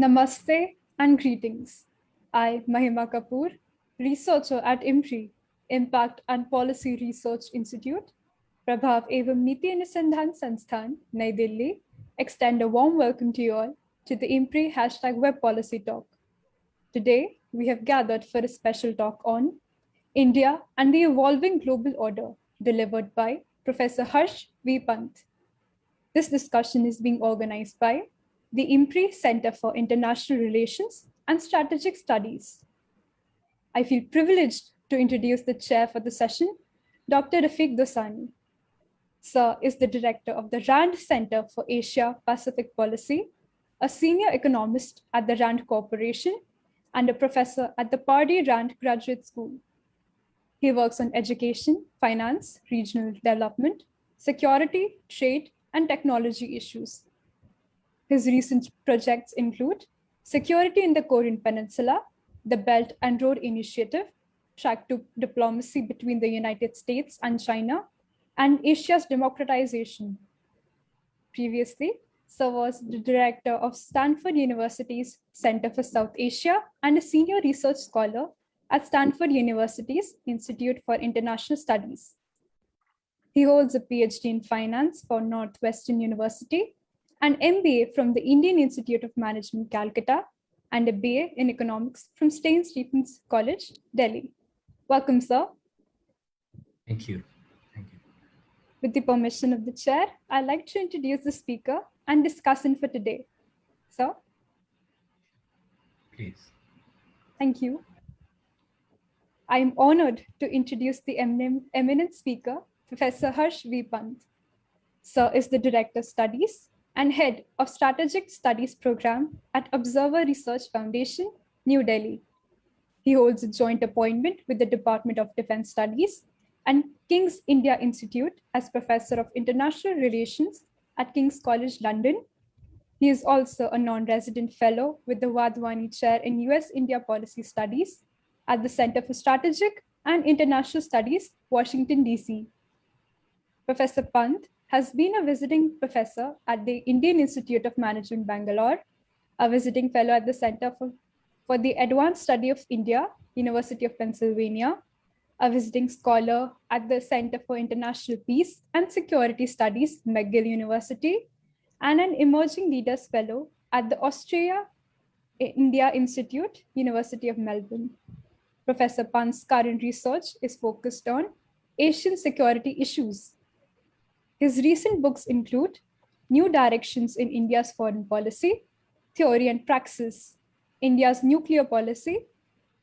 Namaste and greetings. I, Mahima Kapoor, researcher at IMPRI, Impact and Policy Research Institute, Prabhav Evam Niti Anusandhan Sansthan, Nai Delhi, extend a warm welcome to you all to the IMPRI #Web Policy Talk. Today, we have gathered for a special talk on India and the Evolving Global Order, delivered by Professor Harsh V. Pant. This discussion is being organized by the IMPRI Center for International Relations and Strategic Studies. I feel privileged to introduce the chair for the session, Dr. Rafiq Dossani. Sir is the director of the RAND Center for Asia Pacific Policy, a senior economist at the RAND Corporation, and a professor at the Pardee RAND Graduate School. He works on education, finance, regional development, security, trade, and technology issues. His recent projects include security in the Korean Peninsula, the Belt and Road Initiative, track to diplomacy between the United States and China, and Asia's democratization. Previously, Sir was the director of Stanford University's Center for South Asia and a senior research scholar at Stanford University's Institute for International Studies. He holds a PhD in finance from Northwestern University, an MBA from the Indian Institute of Management, Calcutta, and a BA in economics from St. Stephen's College, Delhi. Welcome, sir. Thank you. Thank you. With the permission of the chair, I'd like to introduce the speaker and discussant for today. Sir? Please. Thank you. I am honored to introduce the eminent speaker, Professor Harsh V. Pant. Sir is the Director of Studies and Head of Strategic Studies Program at Observer Research Foundation, New Delhi. He holds a joint appointment with the Department of Defense Studies and King's India Institute as Professor of International Relations at King's College London. He is also a non-resident fellow with the Wadhwani Chair in US-India Policy Studies at the Center for Strategic and International Studies, Washington, DC. Professor Pant has been a visiting professor at the Indian Institute of Management, Bangalore, a visiting fellow at the Center for the Advanced Study of India, University of Pennsylvania, a visiting scholar at the Center for International Peace and Security Studies, McGill University, and an Emerging Leaders Fellow at the Australia-India Institute, University of Melbourne. Professor Pant's current research is focused on Asian security issues. His recent books include New Directions in India's Foreign Policy, Theory and Praxis, India's Nuclear Policy,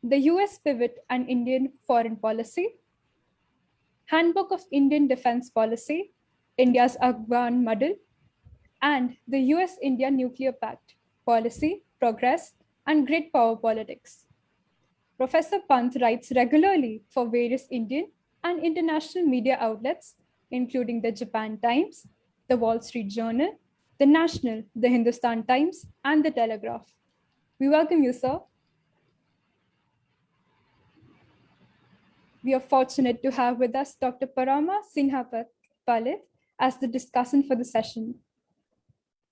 the US Pivot and Indian Foreign Policy, Handbook of Indian Defense Policy, India's Afghan Model, and the US-India Nuclear Pact, Policy, Progress, and Great Power Politics. Professor Pant writes regularly for various Indian and international media outlets, including the Japan Times, the Wall Street Journal, the National, the Hindustan Times, and the Telegraph. We welcome you, sir. We are fortunate to have with us Dr. Parama Sinhapalit as the discussant for the session.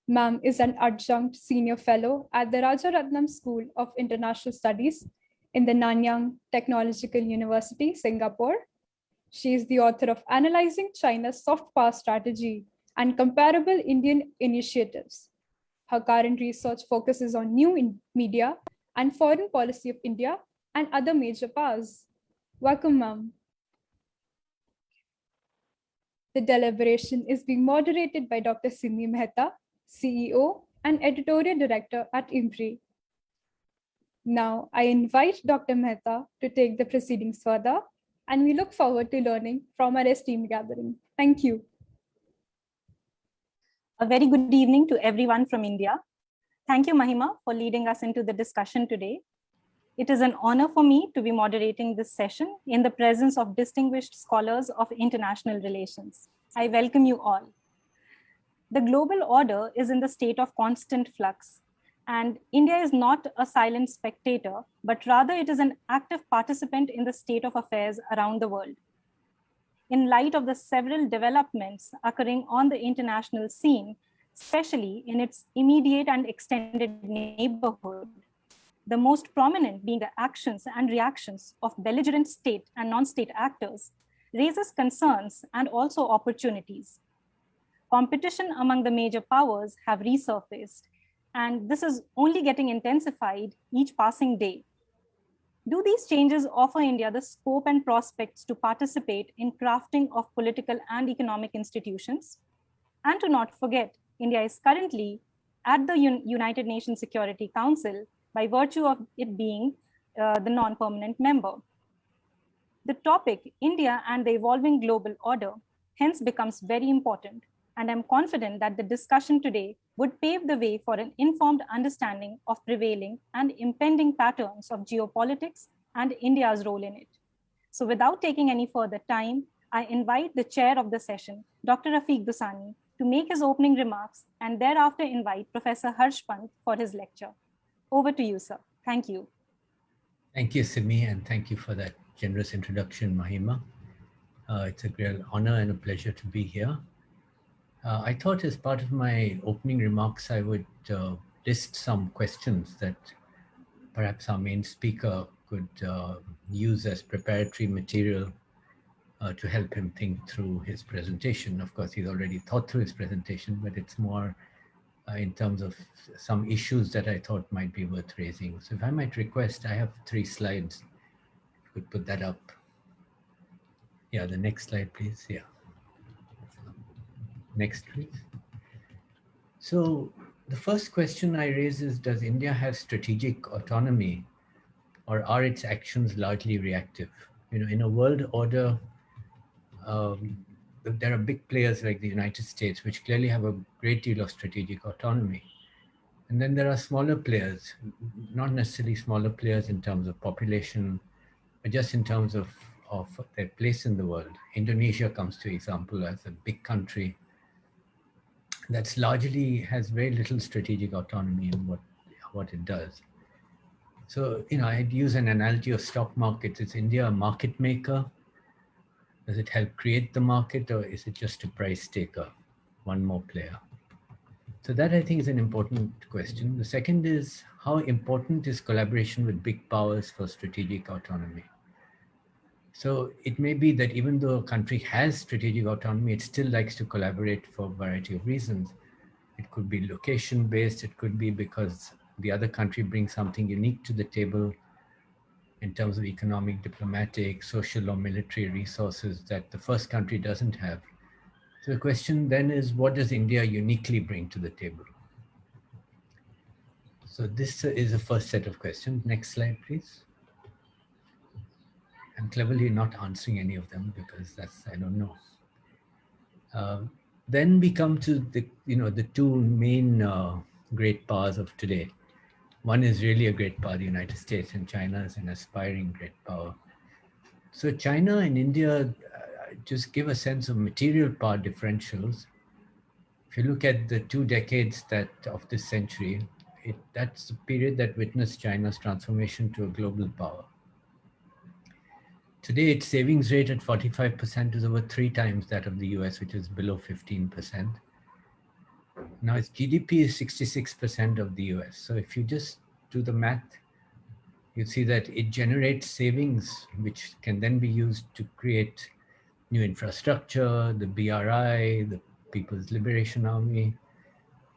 Ma'am is an adjunct senior fellow at the Rajaratnam School of International Studies in the Nanyang Technological University, Singapore. She is the author of Analyzing China's Soft Power Strategy and Comparable Indian Initiatives. Her current research focuses on new media and foreign policy of India and other major powers. Welcome, ma'am. The deliberation is being moderated by Dr. Simi Mehta, CEO and Editorial Director at IMPRI. Now, I invite Dr. Mehta to take the proceedings further, and we look forward to learning from our esteemed gathering. Thank you. A very good evening to everyone from India. Thank you, Mahima, for leading us into the discussion today. It is an honor for me to be moderating this session in the presence of distinguished scholars of international relations. I welcome you all. The global order is in the state of constant flux, and India is not a silent spectator, but rather it is an active participant in the state of affairs around the world. In light of the several developments occurring on the international scene, especially in its immediate and extended neighborhood, the most prominent being the actions and reactions of belligerent state and non-state actors, raises concerns and also opportunities. Competition among the major powers have resurfaced, and this is only getting intensified each passing day. Do these changes offer India the scope and prospects to participate in crafting of political and economic institutions? And to not forget, India is currently at the United Nations Security Council by virtue of it being the non-permanent member. The topic, India and the evolving global order, hence becomes very important, and I'm confident that the discussion today would pave the way for an informed understanding of prevailing and impending patterns of geopolitics and India's role in it. So without taking any further time, I invite the chair of the session, Dr. Rafiq Dossani, to make his opening remarks and thereafter invite Professor Harsh Pant for his lecture. Over to you, sir. Thank you. Thank you, Simi, and thank you for that generous introduction, Mahima. It's a real honor and a pleasure to be here. I thought as part of my opening remarks, I would list some questions that perhaps our main speaker could use as preparatory material to help him think through his presentation. Of course, he's already thought through his presentation, but it's more in terms of some issues that I thought might be worth raising. So if I might request, I have 3 slides. If you could put that up. Yeah, the next slide, please. Yeah. Next, please. So the first question I raise is, does India have strategic autonomy, or are its actions largely reactive? You know, in a world order, there are big players like the United States, which clearly have a great deal of strategic autonomy. And then there are smaller players, not necessarily smaller players in terms of population, but just in terms of their place in the world. Indonesia comes to example as a big country that's largely has very little strategic autonomy in what it does. So, you know, I'd use an analogy of stock markets. Is India a market maker? Does it help create the market, or is it just a price taker, one more player? So that, I think, is an important question. The second is, how important is collaboration with big powers for strategic autonomy? So it may be that even though a country has strategic autonomy, it still likes to collaborate for a variety of reasons. It could be location-based, it could be because the other country brings something unique to the table in terms of economic, diplomatic, social, or military resources that the first country doesn't have. So the question then is, what does India uniquely bring to the table? So this is the first set of questions. Next slide, please. I'm cleverly not answering any of them because that's, I don't know. Then we come to the 2 main great powers of today. One is really a great power, the United States, and China is an aspiring great power. So China and India just give a sense of material power differentials. If you look at the 2 decades of this century, that's the period that witnessed China's transformation to a global power. Today, its savings rate at 45% is over 3 times that of the US, which is below 15%. Now its GDP is 66% of the US. So if you just do the math, you see that it generates savings, which can then be used to create new infrastructure, the BRI, the People's Liberation Army.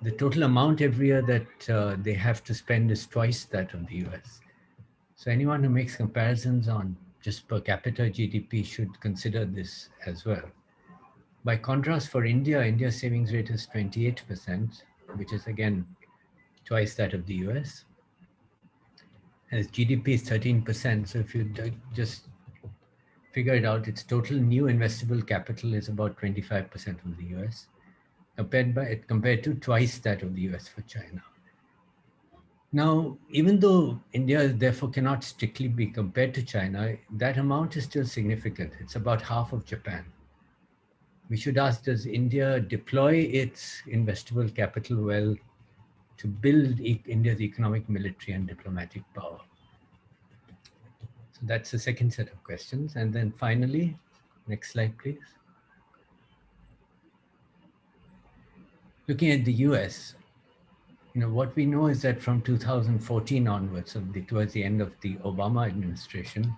The total amount every year that they have to spend is twice that of the US. So anyone who makes comparisons on just per capita GDP should consider this as well. By contrast, for India, India's savings rate is 28%, which is again twice that of the US. And its GDP is 13%. So if you just figure it out, its total new investable capital is about 25% of the US, compared to twice that of the US for China. Now, even though India therefore cannot strictly be compared to China, that amount is still significant. It's about half of Japan. We should ask, does India deploy its investable capital well to build India's economic, military, and diplomatic power? So that's the second set of questions. And then finally, next slide, please. looking at the US, what we know is that from 2014 onwards, towards the end of the Obama administration,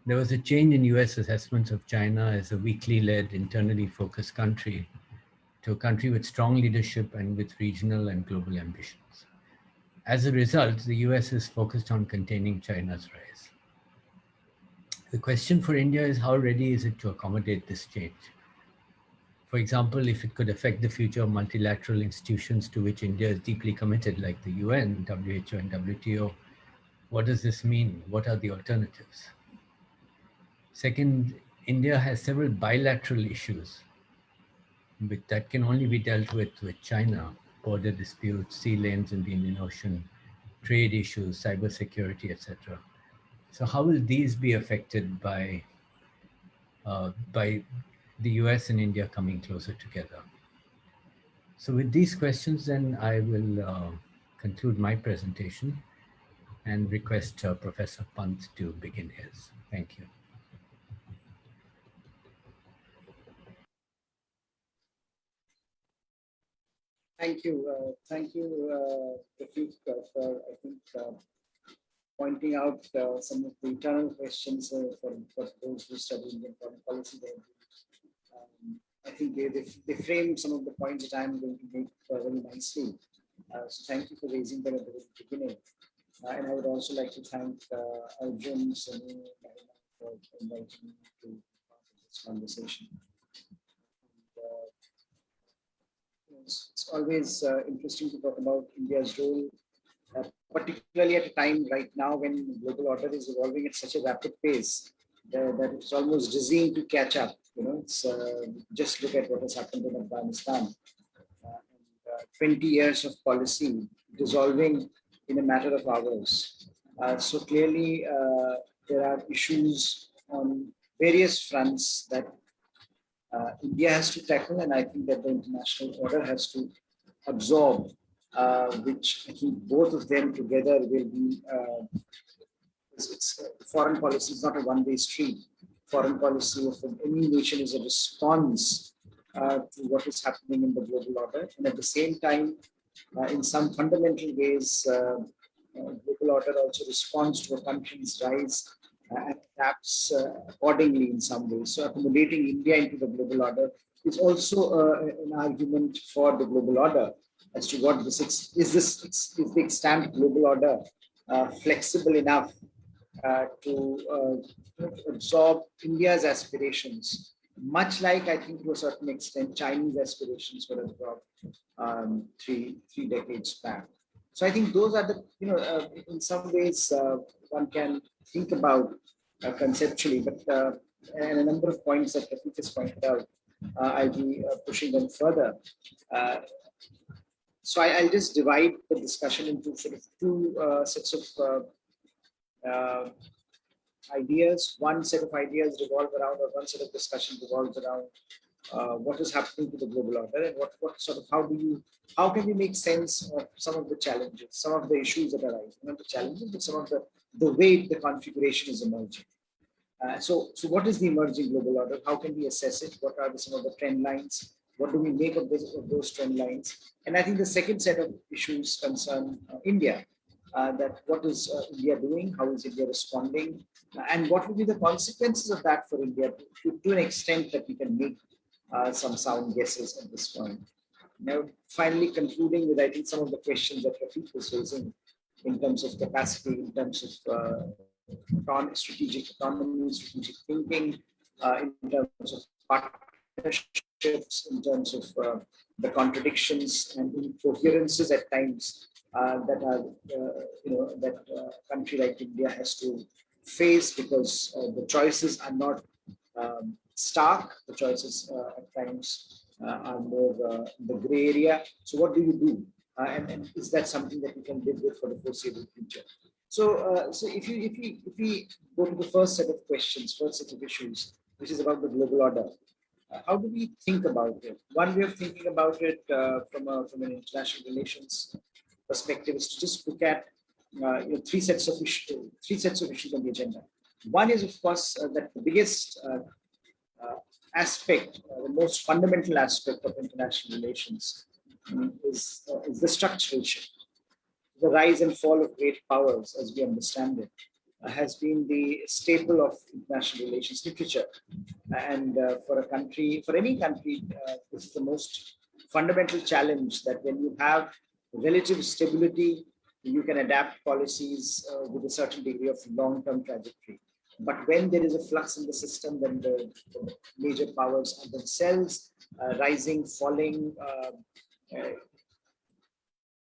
there was a change in US assessments of China as a weakly led, internally focused country to a country with strong leadership and with regional and global ambitions. As a result, the US is focused on containing China's rise. The question for India is, how ready is it to accommodate this change? For example, if it could affect the future of multilateral institutions to which India is deeply committed, like the UN, WHO, and WTO, what does this mean? What are the alternatives? Second, India has several bilateral issues that can only be dealt with China: border disputes, sea lanes in the Indian Ocean, trade issues, cybersecurity, etc. So how will these be affected by the US and India coming closer together? So with these questions, then I will conclude my presentation and request Professor Pant to begin his. Thank you. Thank you, Rafiq, for, I think, pointing out some of the internal questions for those who study Indian foreign policy. I think they frame some of the points that I'm going to make very nicely. So thank you for raising them at the very beginning. And I would also like to thank Adjunct, Simi Mehta, for inviting me to be part of this conversation. It's always interesting to talk about India's role, particularly at a time right now when the global order is evolving at such a rapid pace that it's almost dizzying to catch up. It's just look at what has happened in Afghanistan. 20 years of policy dissolving in a matter of hours. So clearly, there are issues on various fronts that India has to tackle, and I think that the international order has to absorb, which I think both of them together will be. Foreign policy is not a one-way street. Foreign policy of any nation is a response to what is happening in the global order, and at the same time, in some fundamental ways, global order also responds to a country's rise and adapts accordingly in some ways. So accommodating India into the global order is also an argument for the global order as to what this is the extant global order flexible enough to absorb India's aspirations, much like I think to a certain extent Chinese aspirations were absorbed three decades back. So I think those are the, in some ways one can think about conceptually, but and a number of points that Rafiq has pointed out, I'll be pushing them further. So I'll just divide the discussion into sort of two sets of ideas. One set of ideas revolve around, or one set of discussion revolves around what is happening to the global order, and what sort of how can we make sense of some of the challenges, some of the issues that arise, not the challenges, but some of the way the configuration is emerging. So what is the emerging global order? How can we assess it? What are some of the trend lines? What do we make of those trend lines? And I think the second set of issues concern India. That what is India doing? How is India responding? And what will be the consequences of that for India to an extent that we can make some sound guesses at this point. Now, finally concluding with, I think, some of the questions that Rafiq was raising in terms of capacity, in terms of strategic autonomy, strategic thinking, in terms of partnerships, in terms of the contradictions and incoherences at times that are, that a country like India has to face, because the choices are not stark. The choices at times are more the gray area. So what do you do? And is that something that we can live with for the foreseeable future? So, if we go to the first set of questions, first set of issues, which is about the global order, how do we think about it? One way of thinking about it from an international relations perspective is to just look at three sets of issues on the agenda. One is, of course, that the biggest aspect, the most fundamental aspect of international relations is the structural shift. The rise and fall of great powers, as we understand it, has been the staple of international relations literature. And for any country, this is the most fundamental challenge, that when you have relative stability, you can adapt policies with a certain degree of long-term trajectory. But when there is a flux in the system, then the major powers are themselves rising, falling,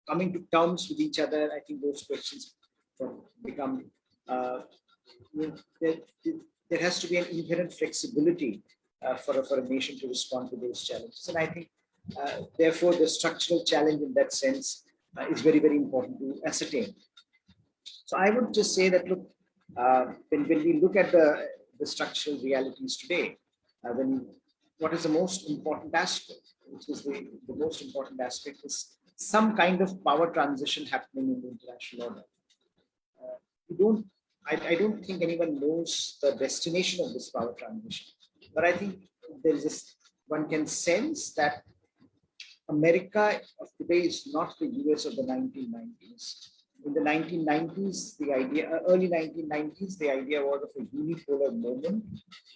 coming to terms with each other. I think those questions become, there has to be an inherent flexibility for a nation to respond to those challenges. And I think, therefore, the structural challenge in that sense is very, very important to ascertain. So I would just say that, look, when we look at the structural realities today, what is the most important aspect, which is the most important aspect, is some kind of power transition happening in the international order. I don't think anyone knows the destination of this power transition, but I think there is one can sense that America of today is not the US of the 1990s. In the 1990s, early 1990s, the idea was of a unipolar moment.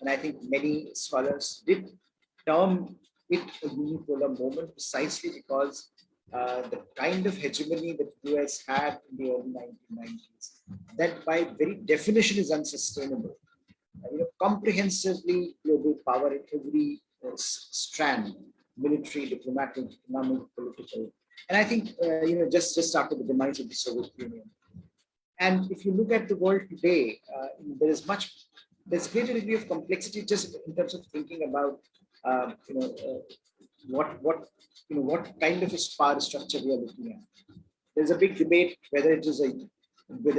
And I think many scholars did term it a unipolar moment precisely because the kind of hegemony that the US had in the early 1990s, that by very definition is unsustainable. Comprehensively global power in every strand, military, diplomatic, economic, political. And I think, just after the demise of the Soviet Union. And if you look at the world today, there's greater degree of complexity just in terms of thinking about, what kind of a power structure we are looking at. There's a big debate whether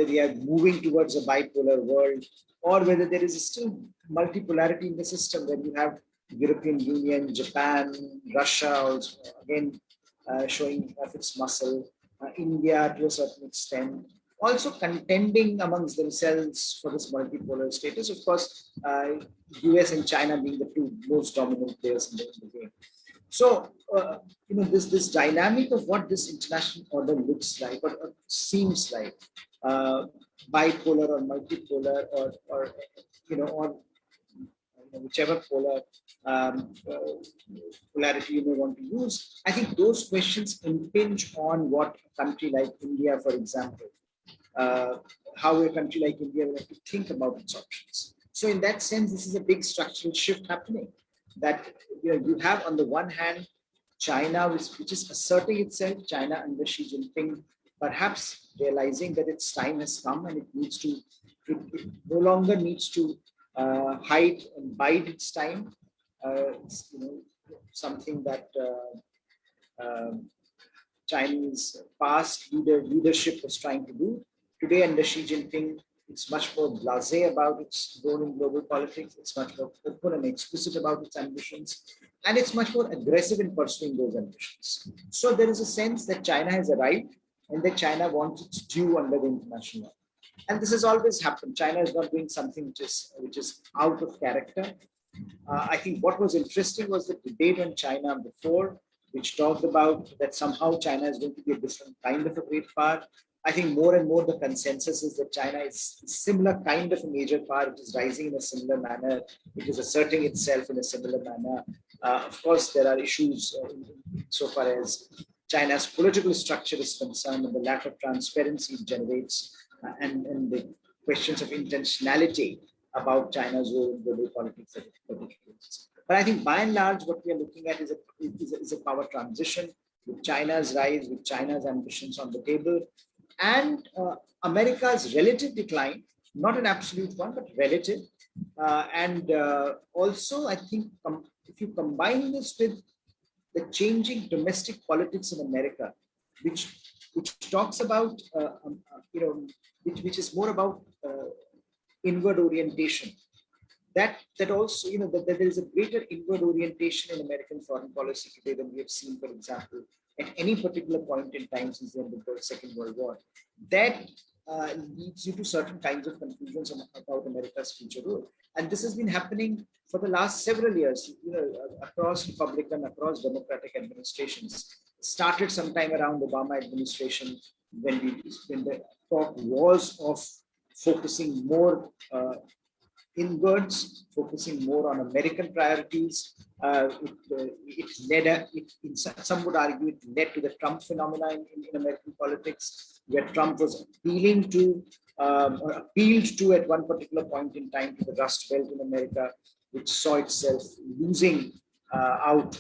we are moving towards a bipolar world, or whether there is still multipolarity in the system, where you have European Union, Japan, Russia also, again, showing off its muscle, India to a certain extent, also contending amongst themselves for this multipolar status. Of course, US and China being the two most dominant players in the game. So, this dynamic of what this international order looks like, or seems like, bipolar or multipolar, or whichever polarity you may want to use, I think those questions impinge on what a country like India, for example, how a country like India will have to think about its options. So in that sense, this is a big structural shift happening, that you have on the one hand China, which is asserting itself, China under Xi Jinping, perhaps realizing that its time has come and it no longer needs to hide and bide its time. It's, something that Chinese past leadership was trying to do. Today under Xi Jinping, it's much more blasé about its role in global politics. It's much more open and explicit about its ambitions. And it's much more aggressive in pursuing those ambitions. So there is a sense that China has arrived and that China wants its due under the international law. And this has always happened. China is not doing something which is out of character. I think what was interesting was the debate on China before, which talked about that somehow China is going to be a different kind of a great power. I think more and more the consensus is that China is a similar kind of a major power. It is rising in a similar manner. It is asserting itself in a similar manner. Of course, there are issues so far as China's political structure is concerned, and the lack of transparency it generates, and the questions of intentionality about China's role in global politics. But I think by and large, what we are looking at is a power transition with China's rise, with China's ambitions on the table, and America's relative decline, not an absolute one, but relative. And also, I think if you combine this with the changing domestic politics in America, which talks about, which is more about inward orientation, that also, that there is a greater inward orientation in American foreign policy today than we have seen, for example, at any particular point in time since the end of the Second World War. That leads you to certain kinds of conclusions about America's future role. And this has been happening for the last several years, across Republican, across Democratic administrations. started sometime around Obama administration, when the talk was of focusing more inwards, focusing more on American priorities. Some would argue it led to the Trump phenomenon in American politics, where Trump was appealing to or appealed to at one particular point in time to the Rust Belt in America, which saw itself losing out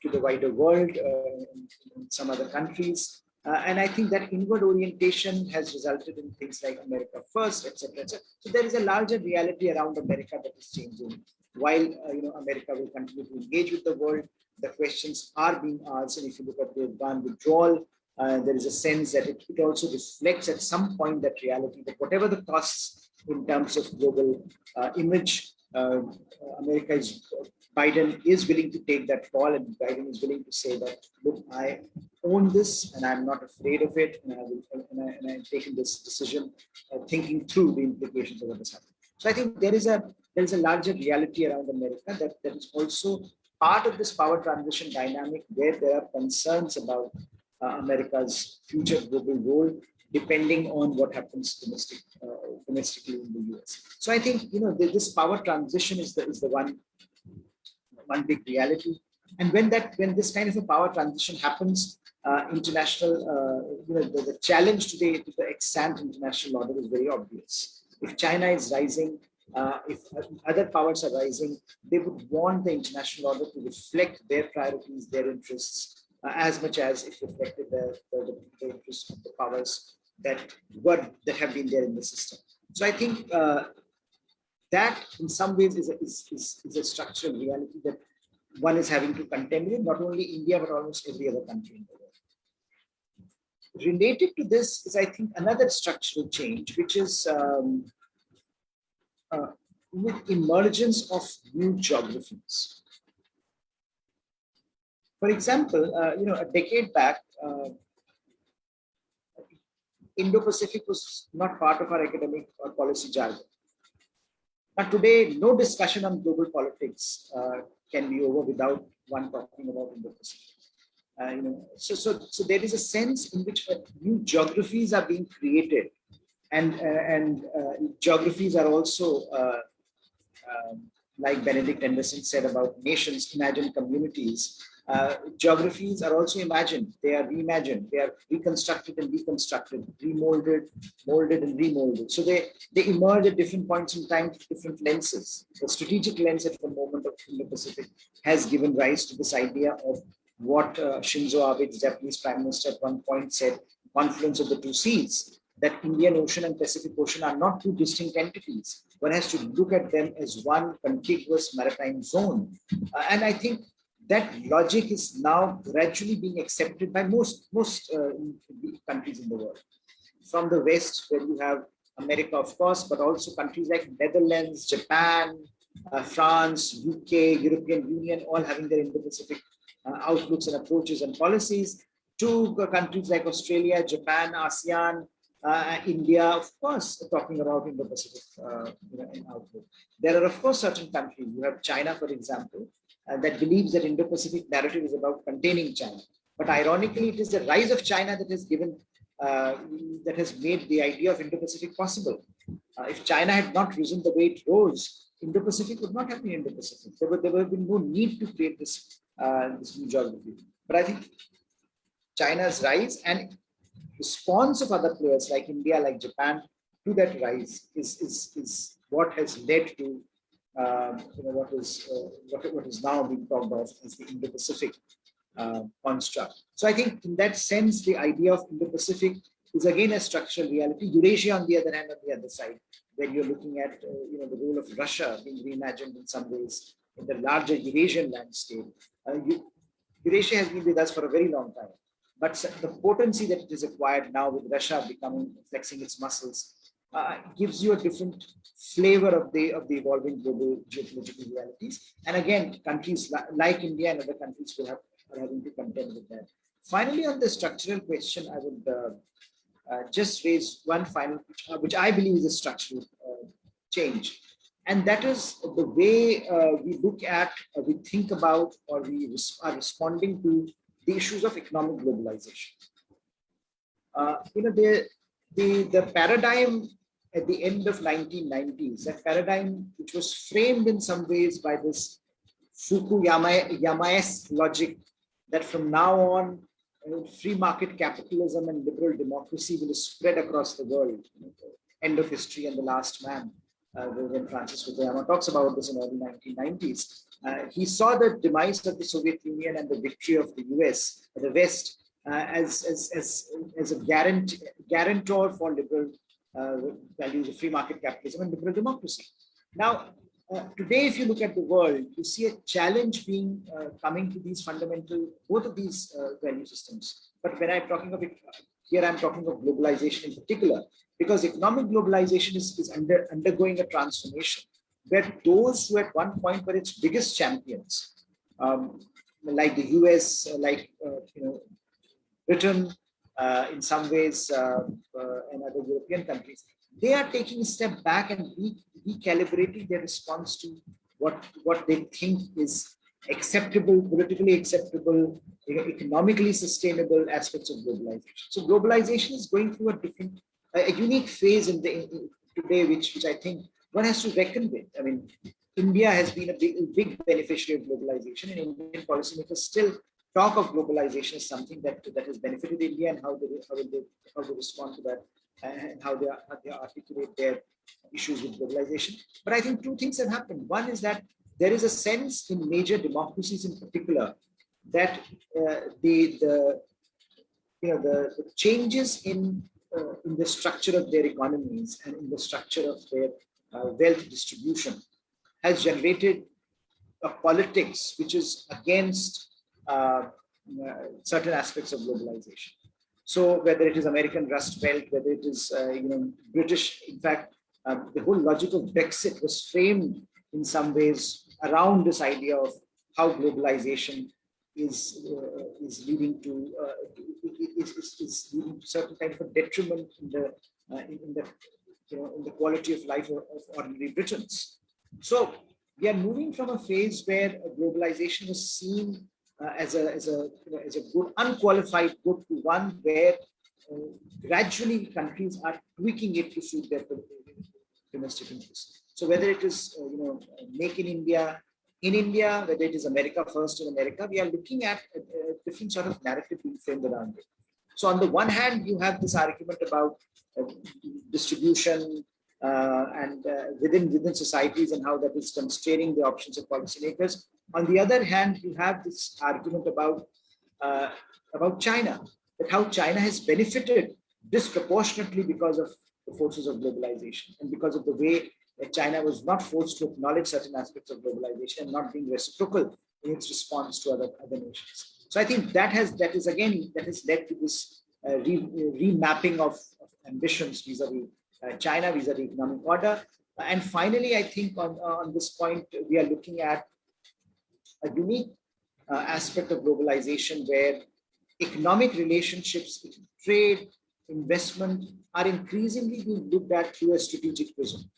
to the wider world in some other countries. And I think that inward orientation has resulted in things like America First, etc., etc. So there is a larger reality around America that is changing. While America will continue to engage with the world, the questions are being asked. And if you look at the Afghan withdrawal, there is a sense that it also reflects at some point that reality, that whatever the costs in terms of global image, Biden is willing to take that call, and Biden is willing to say that, look, I own this and I'm not afraid of it, and I've taken this decision thinking through the implications of what has happened. So I think there is a larger reality around America that is also part of this power transition dynamic, where there are concerns about America's future global role, depending on what happens domestically in the US. So I think this power transition is the one big reality. And when this kind of a power transition happens, international, the challenge today to the extant international order is very obvious. If China is rising, if other powers are rising, they would want the international order to reflect their priorities, their interests, as much as it reflected the interests of the powers that have been there in the system. So I think that in some ways is a structural reality that one is having to contend with, not only India, but almost every other country in the world. Related to this is, I think, another structural change, which is with emergence of new geographies. For example, a decade back, Indo-Pacific was not part of our academic or policy jargon. But today, no discussion on global politics can be over without one talking about Indo-Pacific. So there is a sense in which new geographies are being created, and geographies are also, like Benedict Anderson said about nations, imagined communities. Geographies are also imagined, they are reimagined, they are reconstructed and reconstructed, remolded, molded and remolded. So they emerge at different points in time with different lenses. The strategic lens at the moment of Indo-Pacific has given rise to this idea of what Shinzo Abe, the Japanese Prime Minister, at one point said, confluence of the two seas, that Indian Ocean and Pacific Ocean are not two distinct entities. One has to look at them as one contiguous maritime zone. And I think that logic is now gradually being accepted by most countries in the world. From the West, where you have America, of course, but also countries like Netherlands, Japan, France, UK, European Union, all having their Indo-Pacific outlooks and approaches and policies, to countries like Australia, Japan, ASEAN, India, of course, talking about Indo-Pacific outlook. There are, of course, certain countries. You have China, for example, that believes that Indo-Pacific narrative is about containing China. But ironically, it is the rise of China that has given, that has made the idea of Indo-Pacific possible. If China had not risen the way it rose, Indo-Pacific would not have been Indo-Pacific. There would have been no need to create this new geography. But I think China's rise and response of other players like India, like Japan, to that rise is what has led to what is now being talked of as the Indo-Pacific construct. So I think in that sense, the idea of Indo-Pacific is again a structural reality. Eurasia, on the other hand, on the other side, where you're looking at the role of Russia being reimagined in some ways in the larger Eurasian landscape. Eurasia has been with us for a very long time, but the potency that it has acquired now with Russia flexing its muscles gives you a different flavor of the evolving global geopolitical realities. And again, countries like India and other countries are having to contend with that. Finally, on the structural question, I would just raise one final, which I believe is a structural change. And that is the way we look at, we think about, or we are responding to the issues of economic globalization. The paradigm at the end of 1990s, that paradigm which was framed in some ways by this Fukuyama-esque logic that from now on, free market capitalism and liberal democracy will spread across the world. End of history and the last man. When Francis Fukuyama talks about this in early 1990s, he saw the demise of the Soviet Union and the victory of the US, the West, as a guarantor for liberal values of free market capitalism and liberal democracy. Now, today, if you look at the world, you see a challenge being coming to these fundamental, both of these value systems. But when I'm talking of it, here I'm talking of globalization in particular, because economic globalization is undergoing a transformation where those who at one point were its biggest champions, like the US, Britain, in some ways, and other European countries, they are taking a step back and recalibrating their response to what they think is acceptable, politically acceptable, economically sustainable aspects of globalization. So globalization is going through a unique phase today, which I think one has to reckon with. I mean, India has been a big beneficiary of globalization, and Indian policymakers still talk of globalization as something that has benefited India, and how they respond to that, and how they articulate their issues with globalization. But I think two things have happened. One is that there is a sense in major democracies in particular that the changes in the structure of their economies and in the structure of their wealth distribution has generated a politics which is against certain aspects of globalization. So whether it is American Rust Belt, whether it is British, in fact, the whole logic of Brexit was framed in some ways around this idea of how globalization is leading to certain kind of a detriment in the quality of life of ordinary Britons. So we are moving from a phase where globalization was seen as a good, unqualified good, to one where gradually countries are tweaking it to suit their domestic interests. So whether it is make in India, whether it is America first in America, we are looking at a different sort of narrative being framed around it. So on the one hand, you have this argument about distribution and within societies and how that is constraining the options of policymakers. On the other hand, you have this argument about China, that how China has benefited disproportionately because of the forces of globalization and because of the way that China was not forced to acknowledge certain aspects of globalization and not being reciprocal in its response to other nations. So I think that has led to this remapping of ambitions vis-a-vis China, vis-a-vis economic order. And finally, I think on this point, we are looking at a unique aspect of globalization where economic relationships, trade, investment are increasingly being looked at through a strategic prism.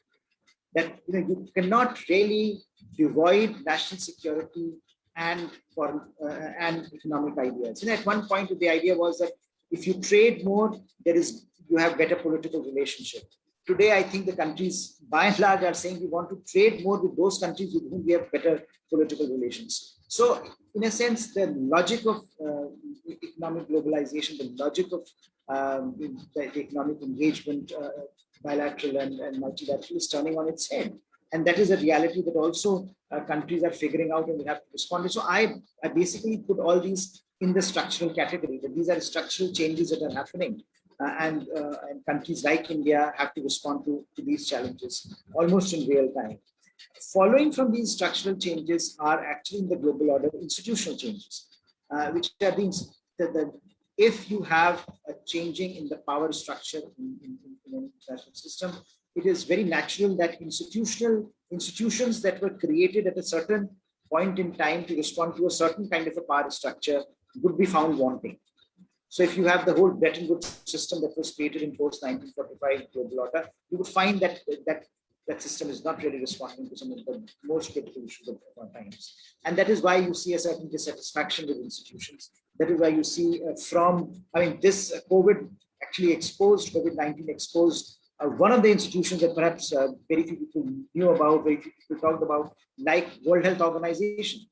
That you cannot really divide national security and economic ideas. And at one point, the idea was that if you trade more, you have better political relationship. Today, I think the countries, by and large, are saying we want to trade more with those countries with whom we have better political relations. So, in a sense, the logic of economic globalization, the logic of the economic engagement, bilateral and multilateral, is turning on its head. And that is a reality that also countries are figuring out, and we have to respond to. So I basically put all these in the structural category, that these are structural changes that are happening. And countries like India have to respond to these challenges almost in real time. Following from these structural changes are actually in the global order institutional changes, which are things that if you have a changing in the power structure in an international system, it is very natural that institutions that were created at a certain point in time to respond to a certain kind of a power structure would be found wanting. So if you have the whole Bretton Woods system that was created in post-1945 global order, you would find that system is not really responding to some of the most critical issues of our times. And that is why you see a certain dissatisfaction with institutions That is why you see this COVID actually exposed, COVID-19 exposed one of the institutions that perhaps very few people knew about, very few people talked about, like World Health Organization.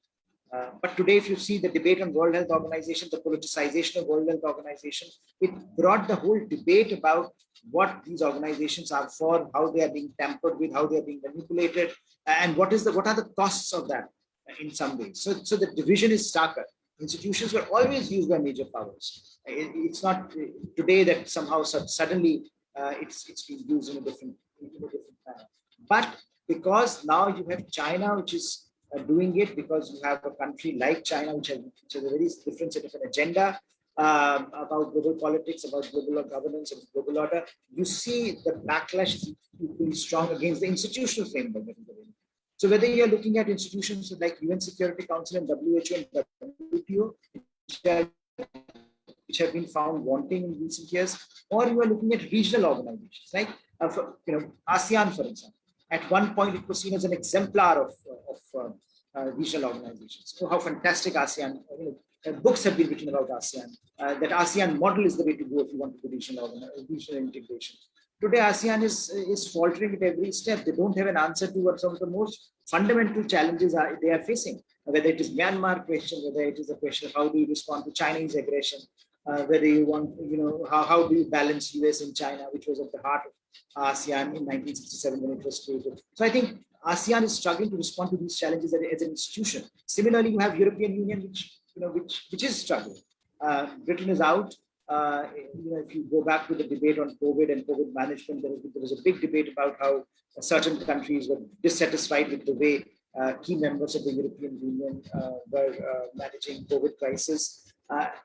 But today, if you see the debate on World Health Organization, the politicization of World Health Organization, it brought the whole debate about what these organizations are for, how they are being tampered with, how they are being manipulated, and what are the costs of that in some ways. So the division is starker. Institutions were always used by major powers. It's not today that somehow suddenly it's being used in a different manner. But because now you have China, which is doing it, because you have a country like China, which has a very different set of an agenda about global politics, about global governance and global order, you see the backlash is equally strong against the institutional framework that is available. So whether you're looking at institutions like UN Security Council and WHO and WTO, which have been found wanting in recent years, or you are looking at regional organizations like ASEAN, for example. At one point, it was seen as an exemplar of regional organizations. So how fantastic ASEAN, books have been written about ASEAN, that ASEAN model is the way to go if you want to do regional integration. Today, ASEAN is faltering at every step. They don't have an answer to what some of the most fundamental challenges they are facing, whether it is Myanmar question, whether it is a question of how do you respond to Chinese aggression, whether you want, how do you balance US and China, which was at the heart of ASEAN in 1967 when it was created. So I think ASEAN is struggling to respond to these challenges as an institution. Similarly, you have European Union, which is struggling. Britain is out. If you go back to the debate on COVID and COVID management, there was a big debate about how certain countries were dissatisfied with the way key members of the European Union were managing COVID crisis.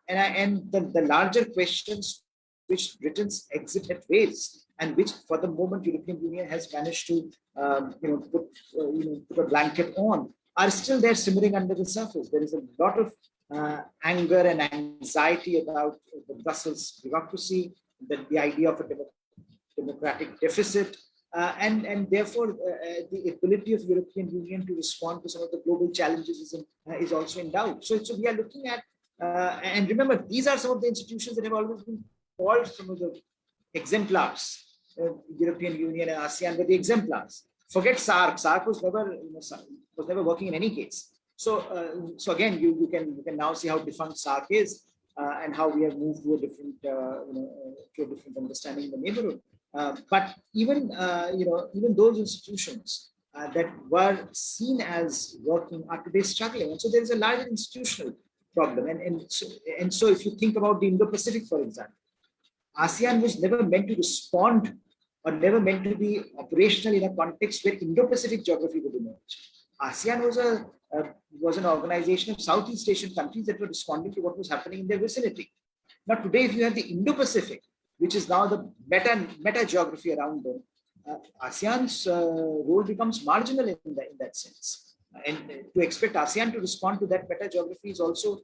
And the larger questions which Britain's exit had raised, and which for the moment European Union has managed to put a blanket on, are still there simmering under the surface. There is a lot of anger and anxiety about the Brussels bureaucracy, the idea of a democratic deficit, and therefore the ability of the European Union to respond to some of the global challenges is also in doubt. So we are looking at, and remember, these are some of the institutions that have always been called some of the exemplars. European Union and ASEAN were the exemplars. Forget SARC. SARC was never working in any case. So again, you can now see how defunct SARC is, and how we have moved to a different understanding in the neighborhood. But even those institutions that were seen as working are today struggling, and so there is a larger institutional problem. And so if you think about the Indo-Pacific, for example, ASEAN was never meant to respond or never meant to be operational in a context where Indo-Pacific geography would emerge. ASEAN was an organization of Southeast Asian countries that were responding to what was happening in their vicinity. Now today, if you have the Indo-Pacific, which is now the meta geography around them, ASEAN's role becomes marginal in that sense. And to expect ASEAN to respond to that meta geography is also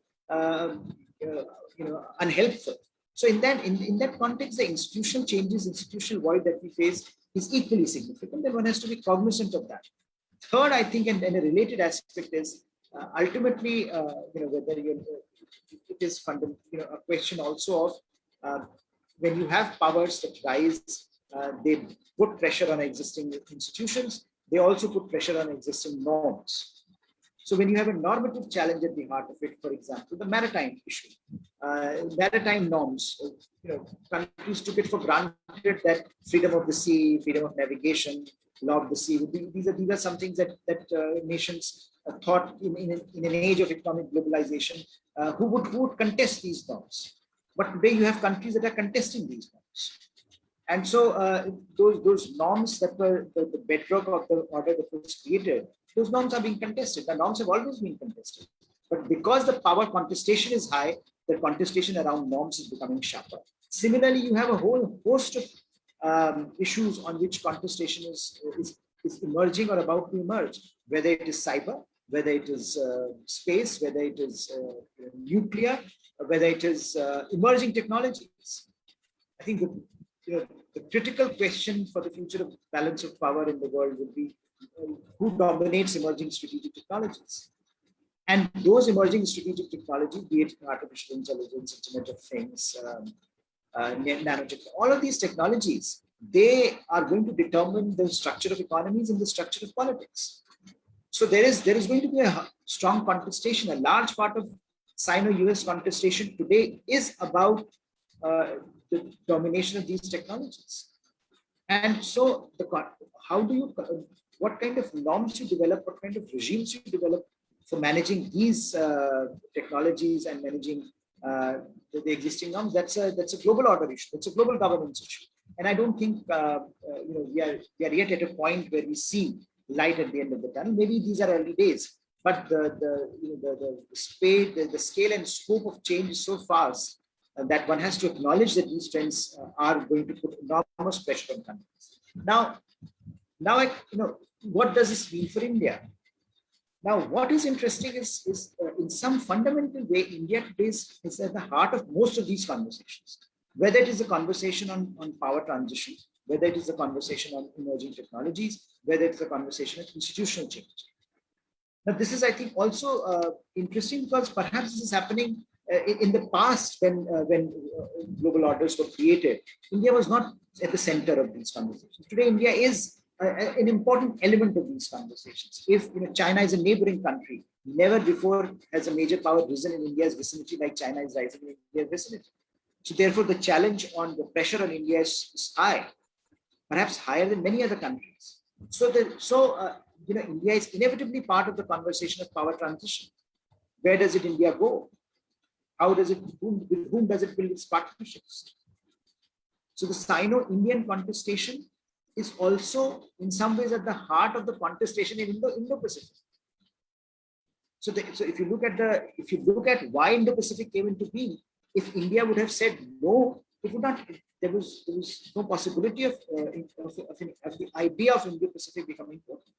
unhelpful. So in that context, the institutional changes, institutional void that we face is equally significant, and one has to be cognizant of that. Third, I think, and a related aspect is ultimately, whether it is a question also of when you have powers that rise, they put pressure on existing institutions. They also put pressure on existing norms. So when you have a normative challenge at the heart of it, for example, the maritime issue, maritime norms, countries took it for granted that freedom of the sea, freedom of navigation, law of the sea, these are some things that nations thought in an age of economic globalization, who would contest these norms. But today you have countries that are contesting these norms. And so those norms that were the bedrock of the order that was created, those norms are being contested. The norms have always been contested. But because the power contestation is high, the contestation around norms is becoming sharper. Similarly, you have a whole host of issues on which contestation is emerging or about to emerge, whether it is cyber, whether it is space, whether it is nuclear, whether it is emerging technologies. I think the critical question for the future of balance of power in the world would be who dominates emerging strategic technologies. And those emerging strategic technologies, be it artificial intelligence, Internet of Things, nanotech, all of these technologies, they are going to determine the structure of economies and the structure of politics. So there is going to be a strong contestation. A large part of Sino-US contestation today is about the domination of these technologies. And so how do you, what kind of norms you develop, what kind of regimes you develop for managing these technologies and managing the existing norms? That's a global order issue. That's a global governance issue. And I don't think we are yet at a point where we see light at the end of the tunnel. Maybe these are early days, but the scale and scope of change is so fast that one has to acknowledge that these trends are going to put enormous pressure on countries. Now, what does this mean for India? Now, what is interesting is in some fundamental way, India today is at the heart of most of these conversations, whether it is a conversation on power transition, whether it is a conversation on emerging technologies, whether it's a conversation on institutional change. Now, this is, I think, also interesting because perhaps this is happening in the past when global orders were created. India was not at the center of these conversations. Today, India is an important element of these conversations. If China is a neighboring country, never before has a major power risen in India's vicinity like China is rising in India's vicinity. So therefore, the challenge on the pressure on India is high, perhaps higher than many other countries. So India is inevitably part of the conversation of power transition. Where does India go? How does it? With whom does it build its partnerships? So the Sino-Indian contestation is also in some ways at the heart of the contestation in Indo-Pacific. So if you look at why Indo-Pacific came into being, if India would have said no, it would not. There was no possibility of the idea of Indo-Pacific becoming important.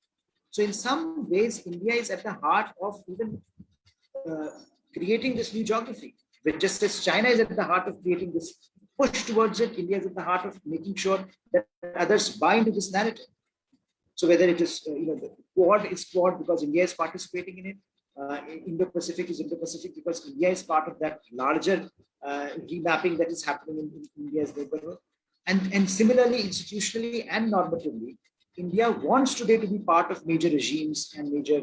So in some ways, India is at the heart of even creating this new geography. But just as China is at the heart of creating this push towards it, India is at the heart of making sure that others buy into this narrative. So whether it is the Quad is Quad because India is participating in it, Indo-Pacific is Indo-Pacific because India is part of that larger remapping that is happening in India's neighborhood. And similarly, institutionally and normatively, India wants today to be part of major regimes and major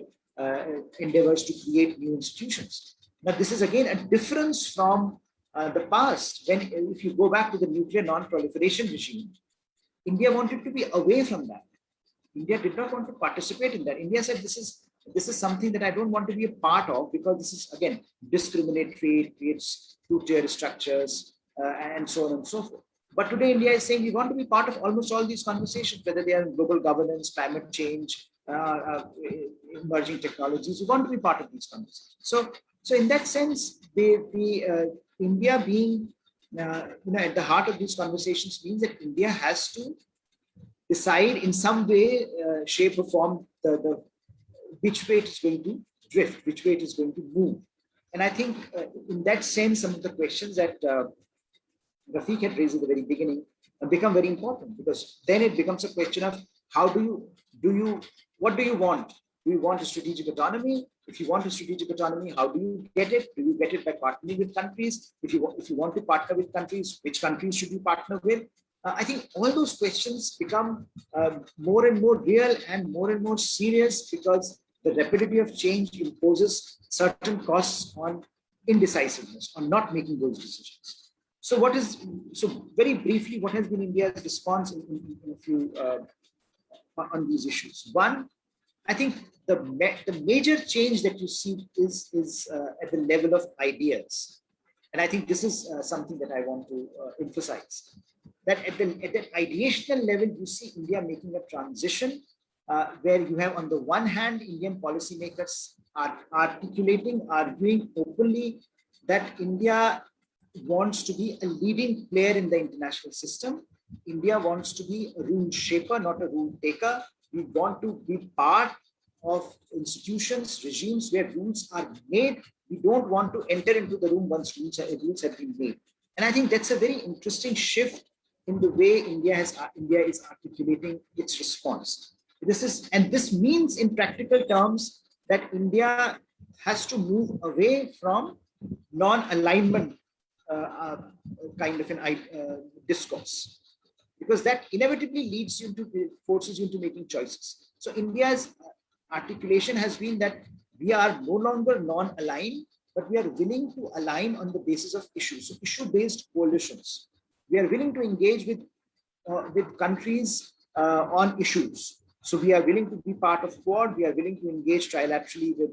endeavors to create new institutions. Now, this is again a difference from the past, when if you go back to the nuclear non-proliferation regime, India wanted to be away from that. India did not want to participate in that. India said, this is something that I don't want to be a part of because this is, again, discriminatory, it creates two-tier structures, and so on and so forth. But today, India is saying we want to be part of almost all these conversations, whether they are in global governance, climate change, emerging technologies. We want to be part of these conversations. So in that sense, India being at the heart of these conversations means that India has to decide in some way, shape or form, which way it is going to drift, which way it is going to move. And I think in that sense, some of the questions that Rafiq had raised at the very beginning become very important, because then it becomes a question of how what do you want? Do you want a strategic autonomy? If you want a strategic autonomy, how do you get it? Do you get it by partnering with countries? If you want to partner with countries, which countries should you partner with? I think all those questions become more and more real and more serious, because the rapidity of change imposes certain costs on indecisiveness, on not making those decisions. So very briefly, what has been India's response in a few on these issues? One, I think the major change that you see is at the level of ideas. And I think this is something that I want to emphasize. That at that ideational level, you see India making a transition where you have, on the one hand, Indian policymakers are arguing openly that India wants to be a leading player in the international system. India wants to be a rule shaper, not a rule taker. We want to be part of institutions, regimes where rules are made. We don't want to enter into the room once rules have been made. And I think that's a very interesting shift in the way India is articulating its response. This means in practical terms that India has to move away from non-alignment kind of an discourse, because that inevitably leads you to, forces you into making choices. So India's articulation has been that we are no longer non-aligned, but we are willing to align on the basis of issues, so issue-based coalitions. We are willing to engage with countries on issues. So we are willing to be part of Quad. We are willing to engage trilaterally with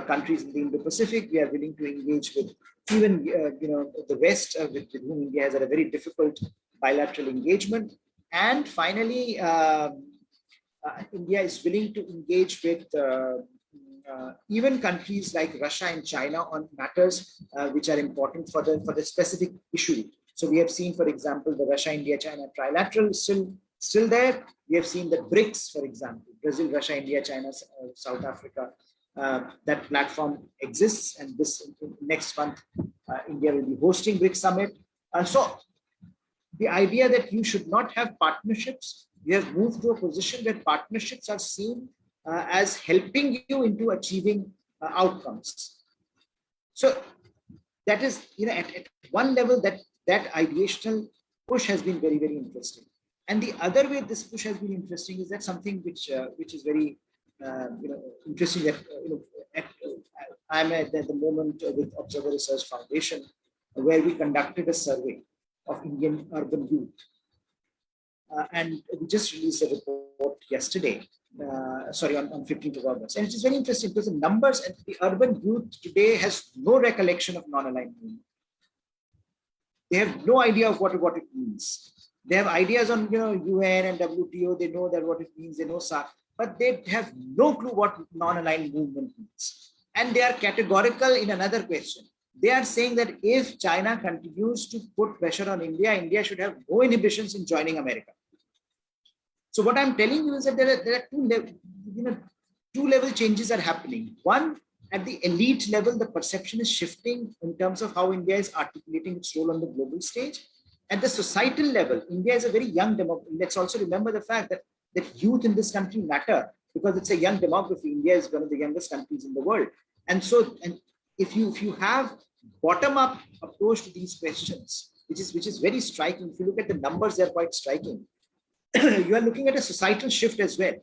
countries in the Indo-Pacific. We are willing to engage with even the West, with whom India has had a very difficult bilateral engagement. And finally, India is willing to engage with even countries like Russia and China on matters which are important for the specific issue. So we have seen, for example, the Russia, India, China trilateral is still there. We have seen the BRICS, for example, Brazil, Russia, India, China, South Africa. That platform exists, and this next month, India will be hosting BRICS Summit. So the idea that you should not have partnerships, we have moved to a position where partnerships are seen as helping you into achieving outcomes. So that is, at one level, that ideational push has been very, very interesting. And the other way this push has been interesting is that something which is very interesting, that I'm at the moment with Observer Research Foundation, where we conducted a survey of Indian urban youth. And we just released a report yesterday, on 15th of August. And it is very interesting because the numbers, and the urban youth today has no recollection of non-aligned movement. They have no idea of what it means. They have ideas on UN and WTO. They know that what it means. They know SARC, but they have no clue what non-aligned movement means. And they are categorical in another question. They are saying that if China continues to put pressure on India, India should have no inhibitions in joining America. So what I'm telling you is that there are two-level changes are happening. One, at the elite level, the perception is shifting in terms of how India is articulating its role on the global stage. At the societal level, India is a very young democracy. Let's also remember the fact that youth in this country matter because it's a young demography. India is one of the youngest countries in the world. And so, if you have bottom-up approach to these questions, which is very striking. If you look at the numbers, they're quite striking. You are looking at a societal shift as well.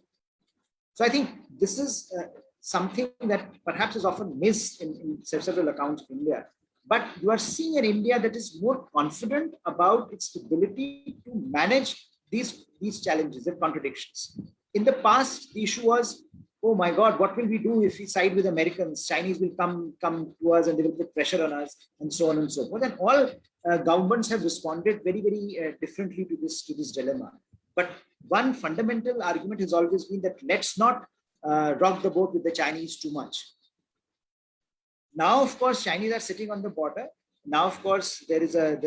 So I think this is something that perhaps is often missed in several accounts of India. But you are seeing an India that is more confident about its ability to manage these challenges and contradictions. In the past, the issue was, oh my God, what will we do if we side with Americans? Chinese will come to us and they will put pressure on us, and so on and so forth. And all governments have responded very, very differently to this dilemma. But one fundamental argument has always been that let's not rock the boat with the Chinese too much. Now, of course, Chinese are sitting on the border. Now, of course, there is a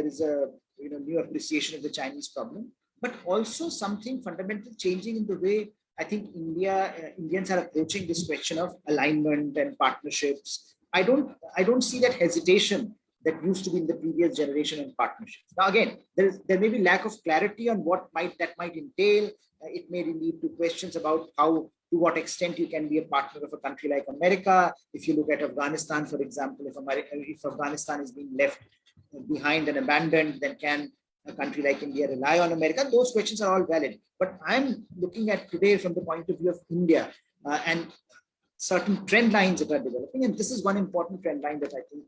new appreciation of the Chinese problem, but also something fundamental changing in the way I think Indians are approaching this question of alignment and partnerships. I don't see that hesitation that used to be in the previous generation in partnerships. Now, again, there may be lack of clarity on what that might entail. It may lead to questions about to what extent you can be a partner of a country like America. If you look at Afghanistan, for example, if Afghanistan is being left behind and abandoned, then can a country like India rely on America? Those questions are all valid. But I'm looking at today from the point of view of India and certain trend lines that are developing. And this is one important trend line that I think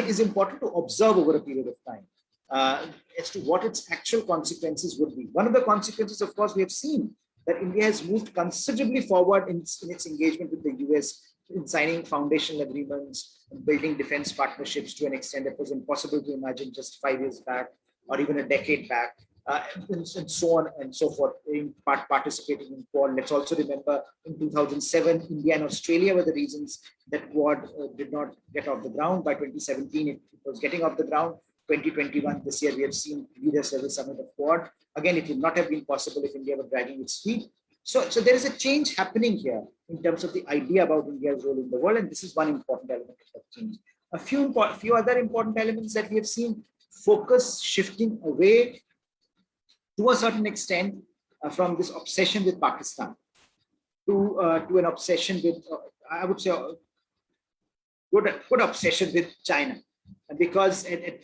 is important to observe over a period of time as to what its actual consequences would be. One of the consequences, of course, we have seen that India has moved considerably forward in its engagement with the US in signing foundational agreements and building defense partnerships to an extent that was impossible to imagine just 5 years back or even a decade back, and so on and so forth, in participating in Quad. Let's also remember in 2007, India and Australia were the reasons that Quad did not get off the ground. By 2017, it was getting off the ground. 2021, this year, we have seen leader service summit of Quad. Again, it would not have been possible if India were dragging its feet. So there is a change happening here in terms of the idea about India's role in the world, and this is one important element of that change. A few other important elements that we have seen: focus shifting away to a certain extent from this obsession with Pakistan to an obsession with, I would say, good obsession with China, because at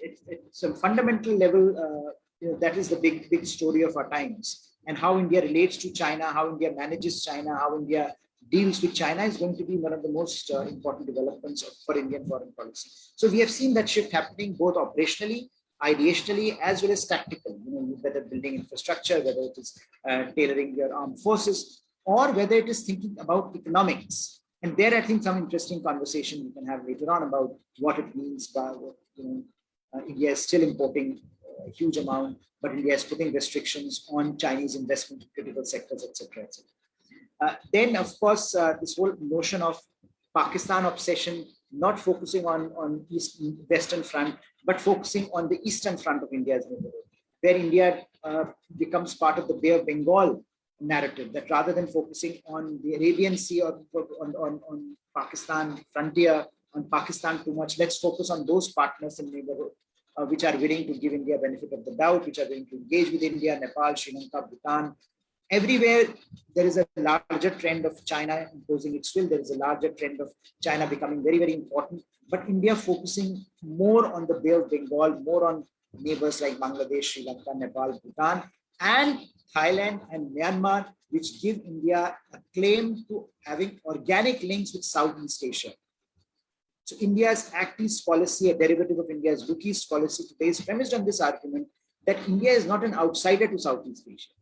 some fundamental level, that is the big story of our times. And how India relates to China, how India manages China, how India deals with China is going to be one of the most important developments for Indian foreign policy. So we have seen that shift happening both operationally, ideationally, as well as tactically. Whether building infrastructure, whether it is tailoring your armed forces, or whether it is thinking about economics. And there, I think some interesting conversation we can have later on about what it means by India is still importing a huge amount, but India is putting restrictions on Chinese investment in critical sectors, etc., etc. Then, of course, this whole notion of Pakistan obsession, not focusing on Western front, but focusing on the Eastern front of India's neighborhood, where India becomes part of the Bay of Bengal narrative, that rather than focusing on the Arabian Sea or on Pakistan frontier, on Pakistan too much, let's focus on those partners in neighborhood which are willing to give India benefit of the doubt, which are willing to engage with India, Nepal, Sri Lanka, Bhutan. Everywhere there is a larger trend of China imposing its will. There is a larger trend of China becoming very, very important. But India focusing more on the Bay of Bengal, more on neighbors like Bangladesh, Sri Lanka, Nepal, Bhutan, and Thailand and Myanmar, which give India a claim to having organic links with Southeast Asia. So India's Act East policy, a derivative of India's Look East policy today, is premised on this argument that India is not an outsider to Southeast Asia.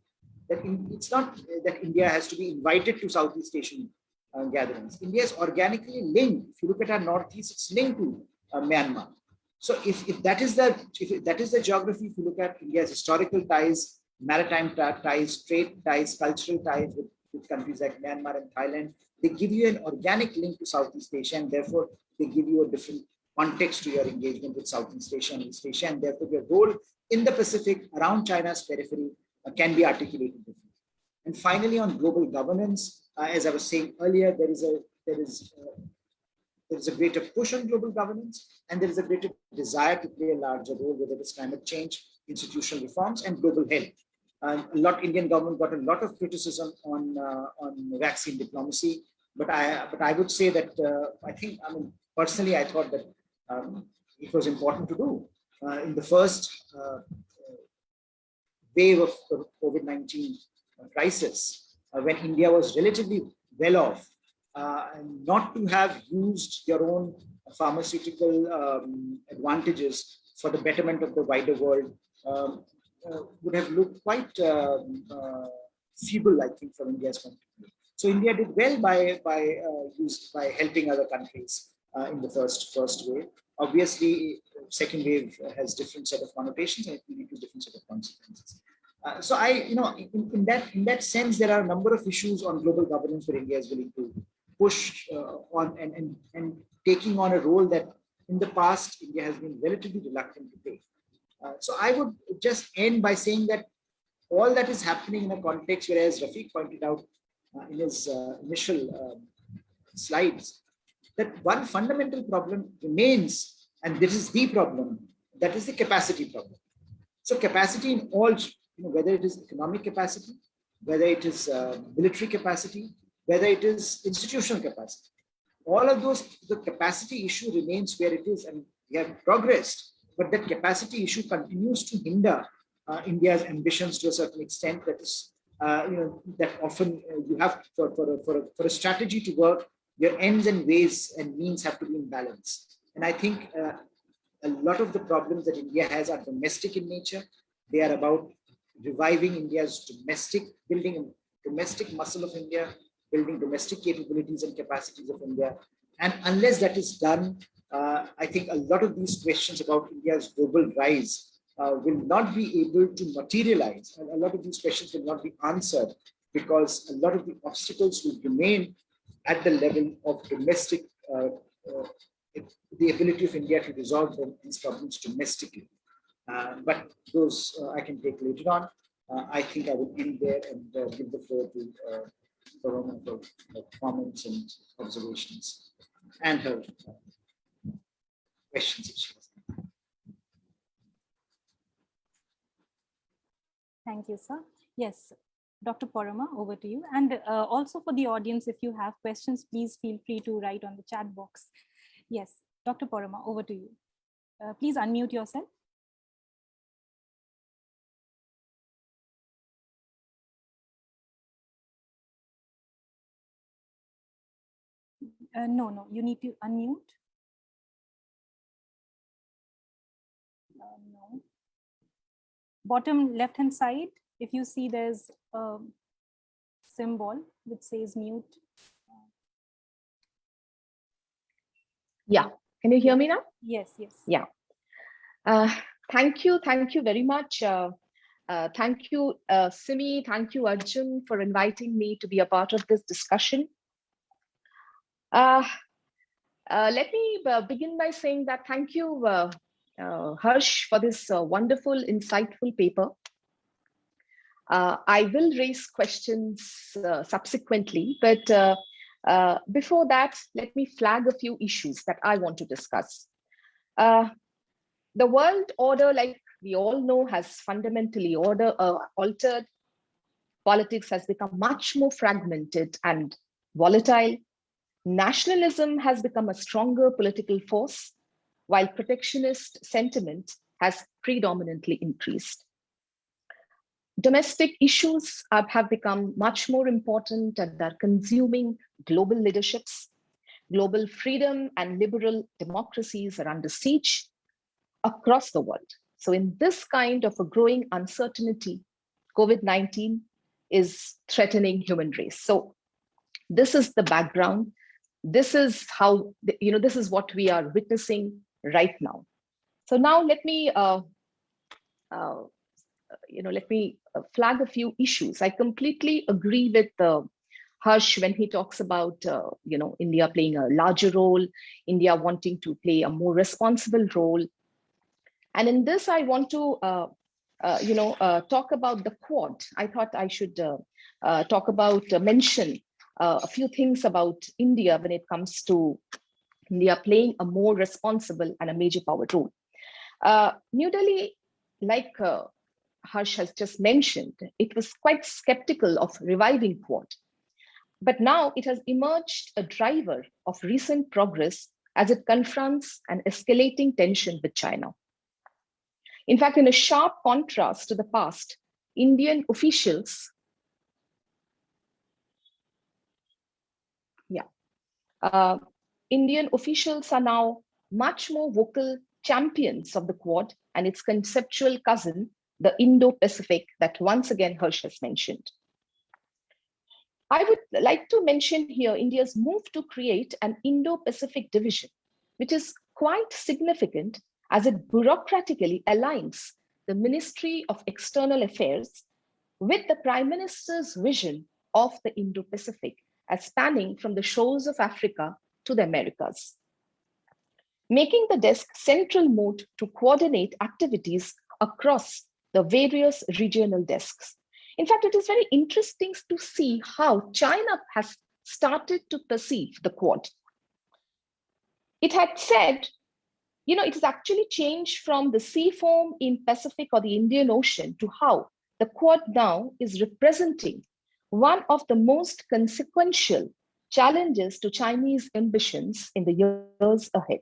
That it's not that India has to be invited to Southeast Asian gatherings. India is organically linked. If you look at our Northeast, it's linked to Myanmar. So if that is the geography, if you look at India's historical ties, maritime ties, trade ties, cultural ties with countries like Myanmar and Thailand, they give you an organic link to Southeast Asia, and therefore they give you a different context to your engagement with Southeast Asia and East Asia, and therefore your role in the Pacific around China's periphery can be articulated differently. And finally, on global governance, as I was saying earlier, there is a greater push on global governance, and there is a greater desire to play a larger role, whether it's climate change, institutional reforms, and global health. Indian government got a lot of criticism on vaccine diplomacy, but I would say that personally, I thought that it was important to do. In the first wave of the COVID-19 crisis, when India was relatively well off, and not to have used your own pharmaceutical advantages for the betterment of the wider world would have looked quite feeble, I think, from India's point of view. So India did well by helping other countries in the first wave. Obviously, second wave has different set of connotations, and it will lead to different set of consequences. So in that sense, there are a number of issues on global governance where India is willing to push on and taking on a role that in the past India has been relatively reluctant to take. So I would just end by saying that all that is happening in a context where, as Rafiq pointed out in his initial slides, that one fundamental problem remains, and this is the problem, that is the capacity problem. So capacity in all, whether it is economic capacity, whether it is military capacity, whether it is institutional capacity, all of those, the capacity issue remains where it is, and we have progressed, but that capacity issue continues to hinder India's ambitions to a certain extent. That is, that often you have for a strategy to work, your ends and ways and means have to be in balance. And I think a lot of the problems that India has are domestic in nature. They are about reviving India's building domestic muscle of India, building domestic capabilities and capacities of India. And unless that is done, I think a lot of these questions about India's global rise will not be able to materialize. And a lot of these questions will not be answered because a lot of the obstacles will remain at the level of domestic, the ability of India to resolve these problems domestically. But those I can take later on. I think I will end there and give the floor to Parama for comments and observations and her questions if she has. Thank you, sir. Yes, Dr. Parama, over to you. And also for the audience, if you have questions, please feel free to write on the chat box. Yes, Dr. Parama, over to you. Please unmute yourself. No, you need to unmute. No. Bottom left-hand side, if you see there's a symbol which says mute. Yeah, can you hear me now? Yes. Yeah. Thank you very much. Thank you, Simi, thank you, Arjun, for inviting me to be a part of this discussion. Let me begin by saying that thank you, Harsh, for this wonderful, insightful paper. I will raise questions subsequently, but before that, let me flag a few issues that I want to discuss. The world order, like we all know, has fundamentally altered. Politics has become much more fragmented and volatile. Nationalism has become a stronger political force, while protectionist sentiment has predominantly increased. Domestic issues have become much more important and are consuming global leaderships. Global freedom and liberal democracies are under siege across the world. So in this kind of a growing uncertainty, COVID-19 is threatening human race. So this is the background. This is how, this is what we are witnessing right now. So now let me flag a few issues. I completely agree with Harsh when he talks about India playing a larger role, India wanting to play a more responsible role. And in this, I want to talk about the Quad. I thought I should mention a few things about India when it comes to India playing a more responsible and a major power role. New Delhi, like Harsh has just mentioned, it was quite skeptical of reviving Quad. But now it has emerged a driver of recent progress as it confronts an escalating tension with China. In fact, in a sharp contrast to the past, Indian officials, Indian officials are now much more vocal champions of the Quad and its conceptual cousin, the Indo-Pacific, that once again Harsh has mentioned. I would like to mention here India's move to create an Indo-Pacific division, which is quite significant as it bureaucratically aligns the Ministry of External Affairs with the Prime Minister's vision of the Indo-Pacific as spanning from the shores of Africa to the Americas, making the desk central mode to coordinate activities across the various regional desks. In fact, it is very interesting to see how China has started to perceive the Quad. It had said, it has actually changed from the sea foam in Pacific or the Indian Ocean to how the Quad now is representing one of the most consequential challenges to Chinese ambitions in the years ahead.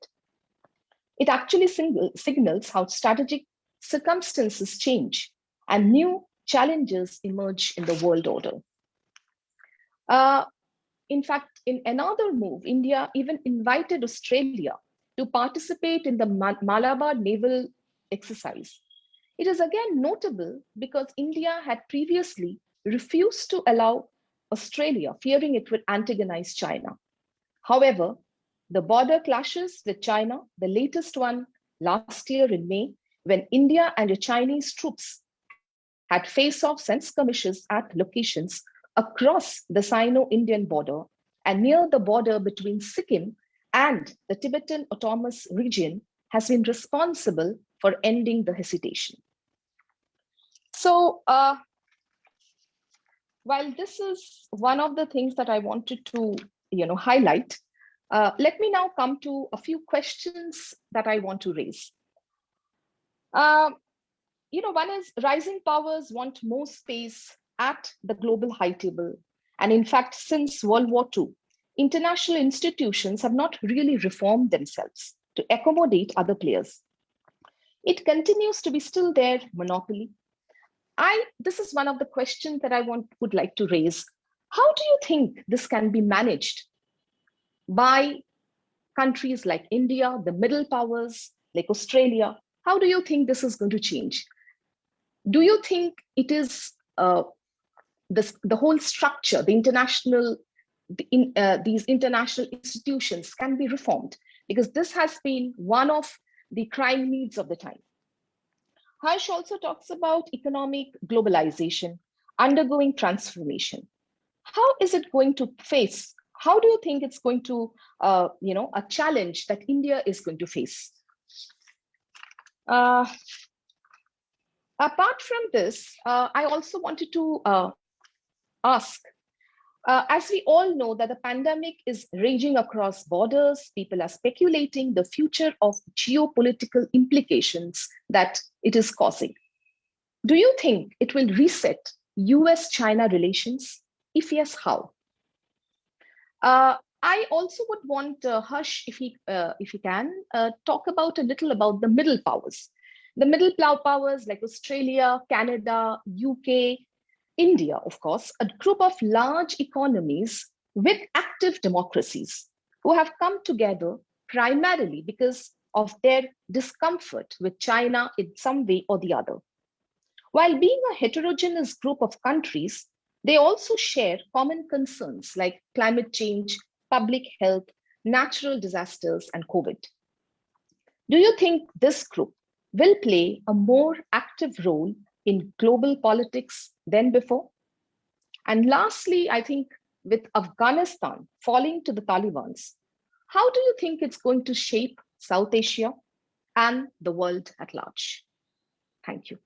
It actually signals how strategic circumstances change and new challenges emerge in the world order. In fact, in another move, India even invited Australia to participate in the Malabar naval exercise. It is again notable because India had previously refused to allow Australia, fearing it would antagonize China. However, the border clashes with China, the latest one last year in May, when India and the Chinese troops had face-offs and skirmishes at locations across the Sino-Indian border and near the border between Sikkim and the Tibetan Autonomous Region, has been responsible for ending the hesitation. So while this is one of the things that I wanted to highlight, let me now come to a few questions that I want to raise. One is rising powers want more space at the global high table. And in fact, since World War II, international institutions have not really reformed themselves to accommodate other players. It continues to be still their monopoly. This is one of the questions that I would like to raise. How do you think this can be managed by countries like India, the middle powers, like Australia? How do you think this is going to change? Do you think it is the whole structure, the international, these international institutions can be reformed? Because this has been one of the crying needs of the time. Harsh also talks about economic globalization, undergoing transformation. How is it going to face? How do you think it's going to, a challenge that India is going to face? Apart from this, I also wanted to ask, as we all know that the pandemic is raging across borders, people are speculating the future of geopolitical implications that it is causing. Do you think it will reset US-China relations? If yes, how? I also would want Harsh, if he can, talk about a little about the middle powers. The middle powers like Australia, Canada, UK, India, of course, a group of large economies with active democracies who have come together primarily because of their discomfort with China in some way or the other. While being a heterogeneous group of countries, they also share common concerns like climate change, public health, natural disasters, and COVID. Do you think this group will play a more active role in global politics than before? And lastly, I think with Afghanistan falling to the Taliban, how do you think it's going to shape South Asia and the world at large? Thank you.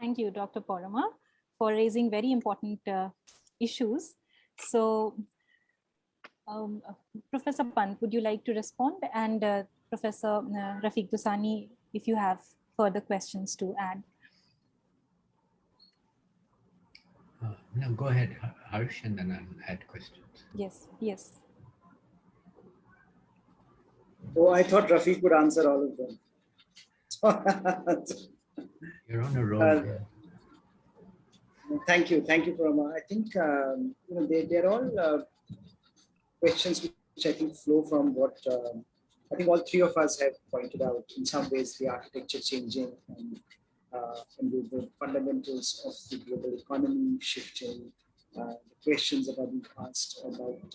Thank you, Dr. Parama, for raising very important issues. So, Professor Pant, would you like to respond? And Professor Rafiq Dossani, if you have further questions to add. No, go ahead, Harsh, and then I'll add questions. Yes, yes. Oh, I thought Rafiq would answer all of them. You're on a roll. Thank you, Parama. I think they're all questions which I think flow from what I think all three of us have pointed out. In some ways, the architecture changing and the fundamentals of the global economy shifting. The questions that are being asked about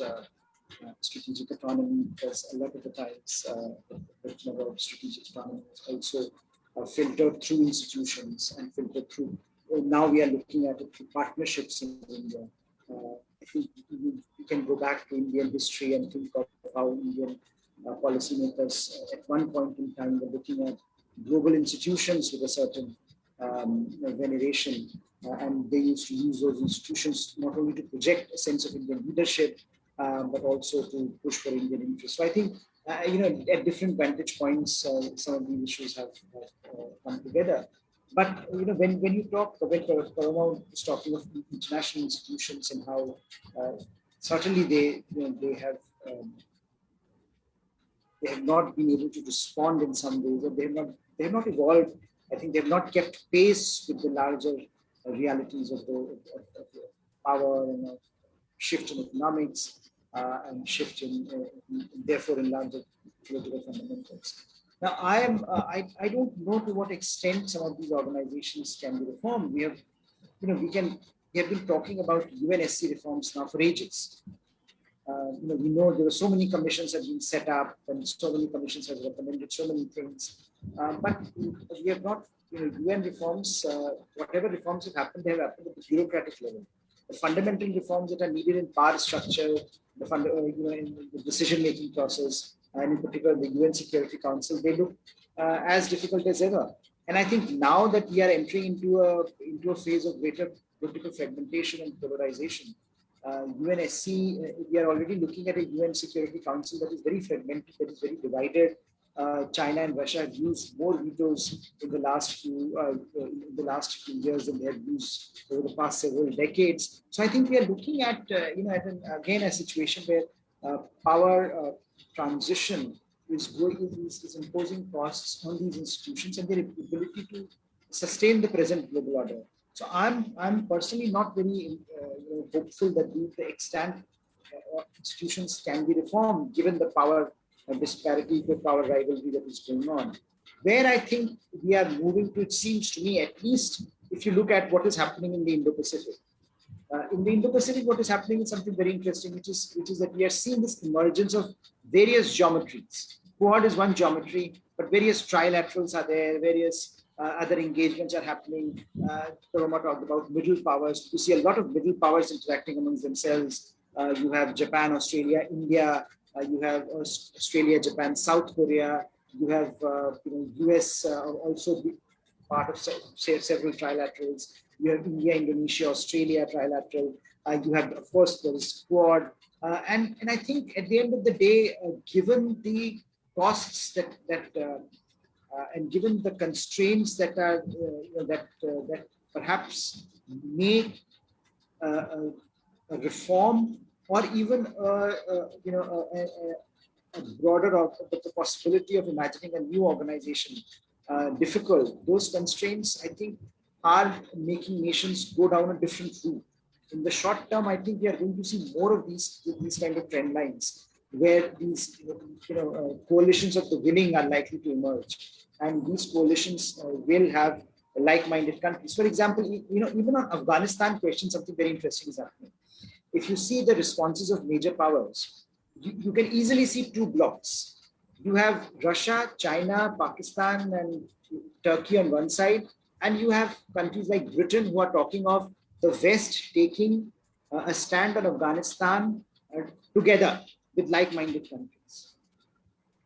strategic autonomy, because a lot of the times the question about strategic autonomy is also filtered through institutions and filtered through. Now we are looking at it through partnerships in India. I think we can go back to Indian history and think of how Indian policymakers at one point in time were looking at global institutions with a certain veneration, and they used to use those institutions not only to project a sense of Indian leadership, but also to push for Indian interests. So I think at different vantage points, some of these issues have come together. But when you talk, when Parama is talking of international institutions and how certainly they have not been able to respond in some ways, or they have not evolved. I think they have not kept pace with the larger realities of the power and shift in economics and shift in therefore in larger political fundamentals. Now, I don't know to what extent some of these organizations can be reformed. We have been talking about UNSC reforms now for ages. We know there were so many commissions have been set up, and so many commissions have recommended so many things, but we have not. UN reforms, whatever reforms have happened, they have happened at the bureaucratic level. The fundamental reforms that are needed in power structure, in the decision-making process, and in particular the UN Security Council, they look as difficult as ever. And I think now that we are entering into a phase of greater political fragmentation and polarization, UNSC, we are already looking at a UN Security Council that is very fragmented, that is very divided, China and Russia have used more vetoes in the last few years than they have used over the past several decades. So I think we are looking at again a situation where power transition is imposing costs on these institutions and their ability to sustain the present global order. So I'm personally not very hopeful that the extent institutions can be reformed given the power disparity, the power rivalry that is going on. Where I think we are moving to, it seems to me, at least if you look at what is happening in the Indo-Pacific. In the Indo-Pacific, what is happening is something very interesting, which is that we are seeing this emergence of various geometries. Quad is one geometry, but various trilaterals are there, various other engagements are happening. Parama talked about middle powers. You see a lot of middle powers interacting amongst themselves. You have Japan, Australia, India. You have Australia, Japan, South Korea. You have US also be part of several trilaterals. You have India, Indonesia, Australia trilateral. You have, of course, there is Quad. And I think at the end of the day, given the costs and given the constraints that are that perhaps make a reform or even a broader of the possibility of imagining a new organization difficult. Those constraints, I think, are making nations go down a different route. In the short term, I think we are going to see more of these kind of trend lines where these coalitions of the willing are likely to emerge, and these coalitions will have like-minded countries. For example, even on Afghanistan question, something very interesting is happening. If you see the responses of major powers, you can easily see two blocks. You have Russia, China, Pakistan, and Turkey on one side, and you have countries like Britain who are talking of the West taking a stand on Afghanistan together with like-minded countries.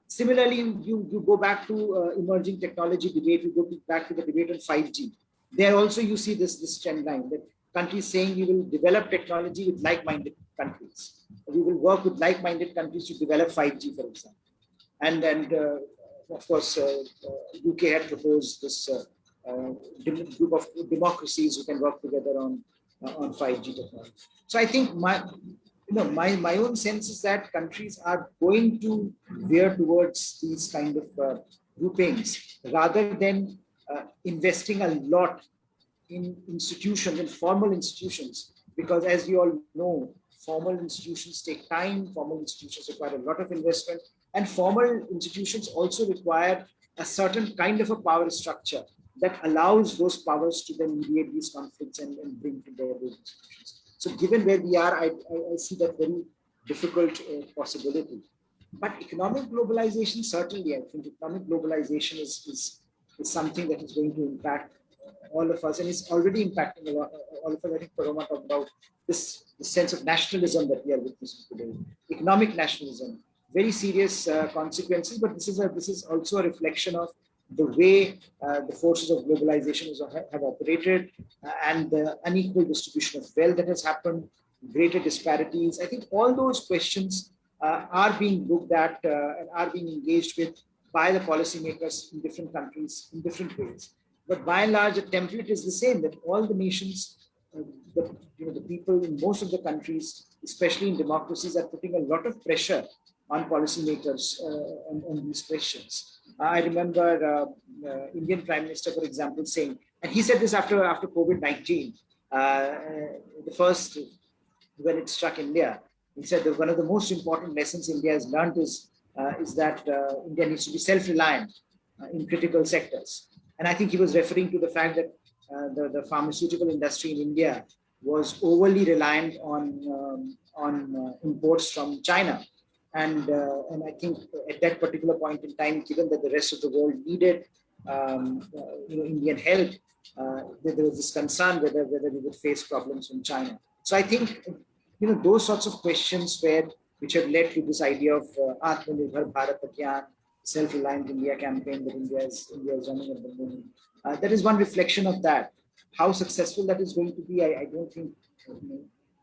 Similarly, you go back to emerging technology debate, you go back to the debate on 5G. There also you see this trend line that countries saying we will develop technology with like-minded countries. We will work with like-minded countries to develop 5G, for example. And of course, UK had proposed this group of democracies who can work together on 5G technology. So I think my own sense is that countries are going to veer towards these kind of groupings rather than investing a lot in institutions, in formal institutions, because as we all know, formal institutions take time, formal institutions require a lot of investment, and formal institutions also require a certain kind of a power structure that allows those powers to then mediate these conflicts and bring to bear those institutions. So given where we are, I see that very difficult possibility. But economic globalization, certainly, I think economic globalization is something that is going to impact all of us, and it's already impacting all of us. I think Parama talked about this sense of nationalism that we are witnessing today. Economic nationalism, very serious consequences, but this is also a reflection of the way the forces of globalization have operated and the unequal distribution of wealth that has happened, greater disparities. I think all those questions are being looked at and are being engaged with by the policymakers in different countries in different ways. But by and large, the template is the same, that all the nations, the people in most of the countries, especially in democracies, are putting a lot of pressure on policymakers on these questions. I remember Indian Prime Minister, for example, saying, and he said this after COVID-19, the first, when it struck India, he said that one of the most important lessons India has learned is that India needs to be self-reliant in critical sectors. And I think he was referring to the fact that the pharmaceutical industry in India was overly reliant on imports from China. And I think at that particular point in time, given that the rest of the world needed Indian help, there was this concern whether we would face problems from China. So I think those sorts of questions which have led to this idea of Atmanirbhar Bharat Abhiyan, self-reliant India campaign that India is running at the moment. That is one reflection of that. How successful that is going to be, I don't think know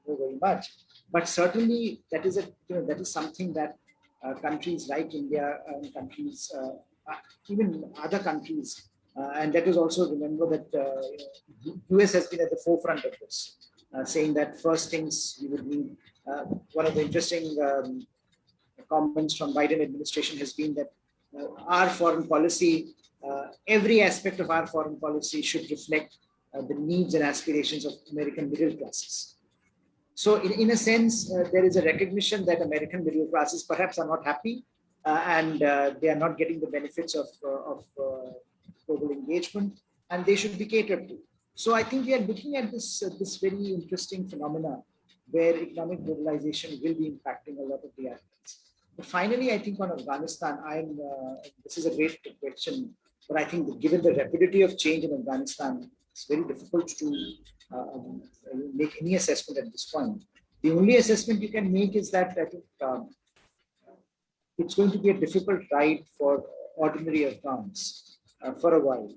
very much. But certainly that is something that countries like India and countries, even other countries. And let us also remember that US has been at the forefront of this, saying that first things we would need. One of the interesting comments from Biden administration has been that our foreign policy, every aspect of our foreign policy should reflect the needs and aspirations of American middle classes. So in a sense, there is a recognition that American middle classes perhaps are not happy and they are not getting the benefits of global engagement, and they should be catered to. So I think we are looking at this very interesting phenomena where economic globalization will be impacting a lot of the aspects. But finally, I think on Afghanistan, this is a great question, but I think that given the rapidity of change in Afghanistan, it's very difficult to make any assessment at this point. The only assessment you can make is that I think it's going to be a difficult ride for ordinary Afghans for a while,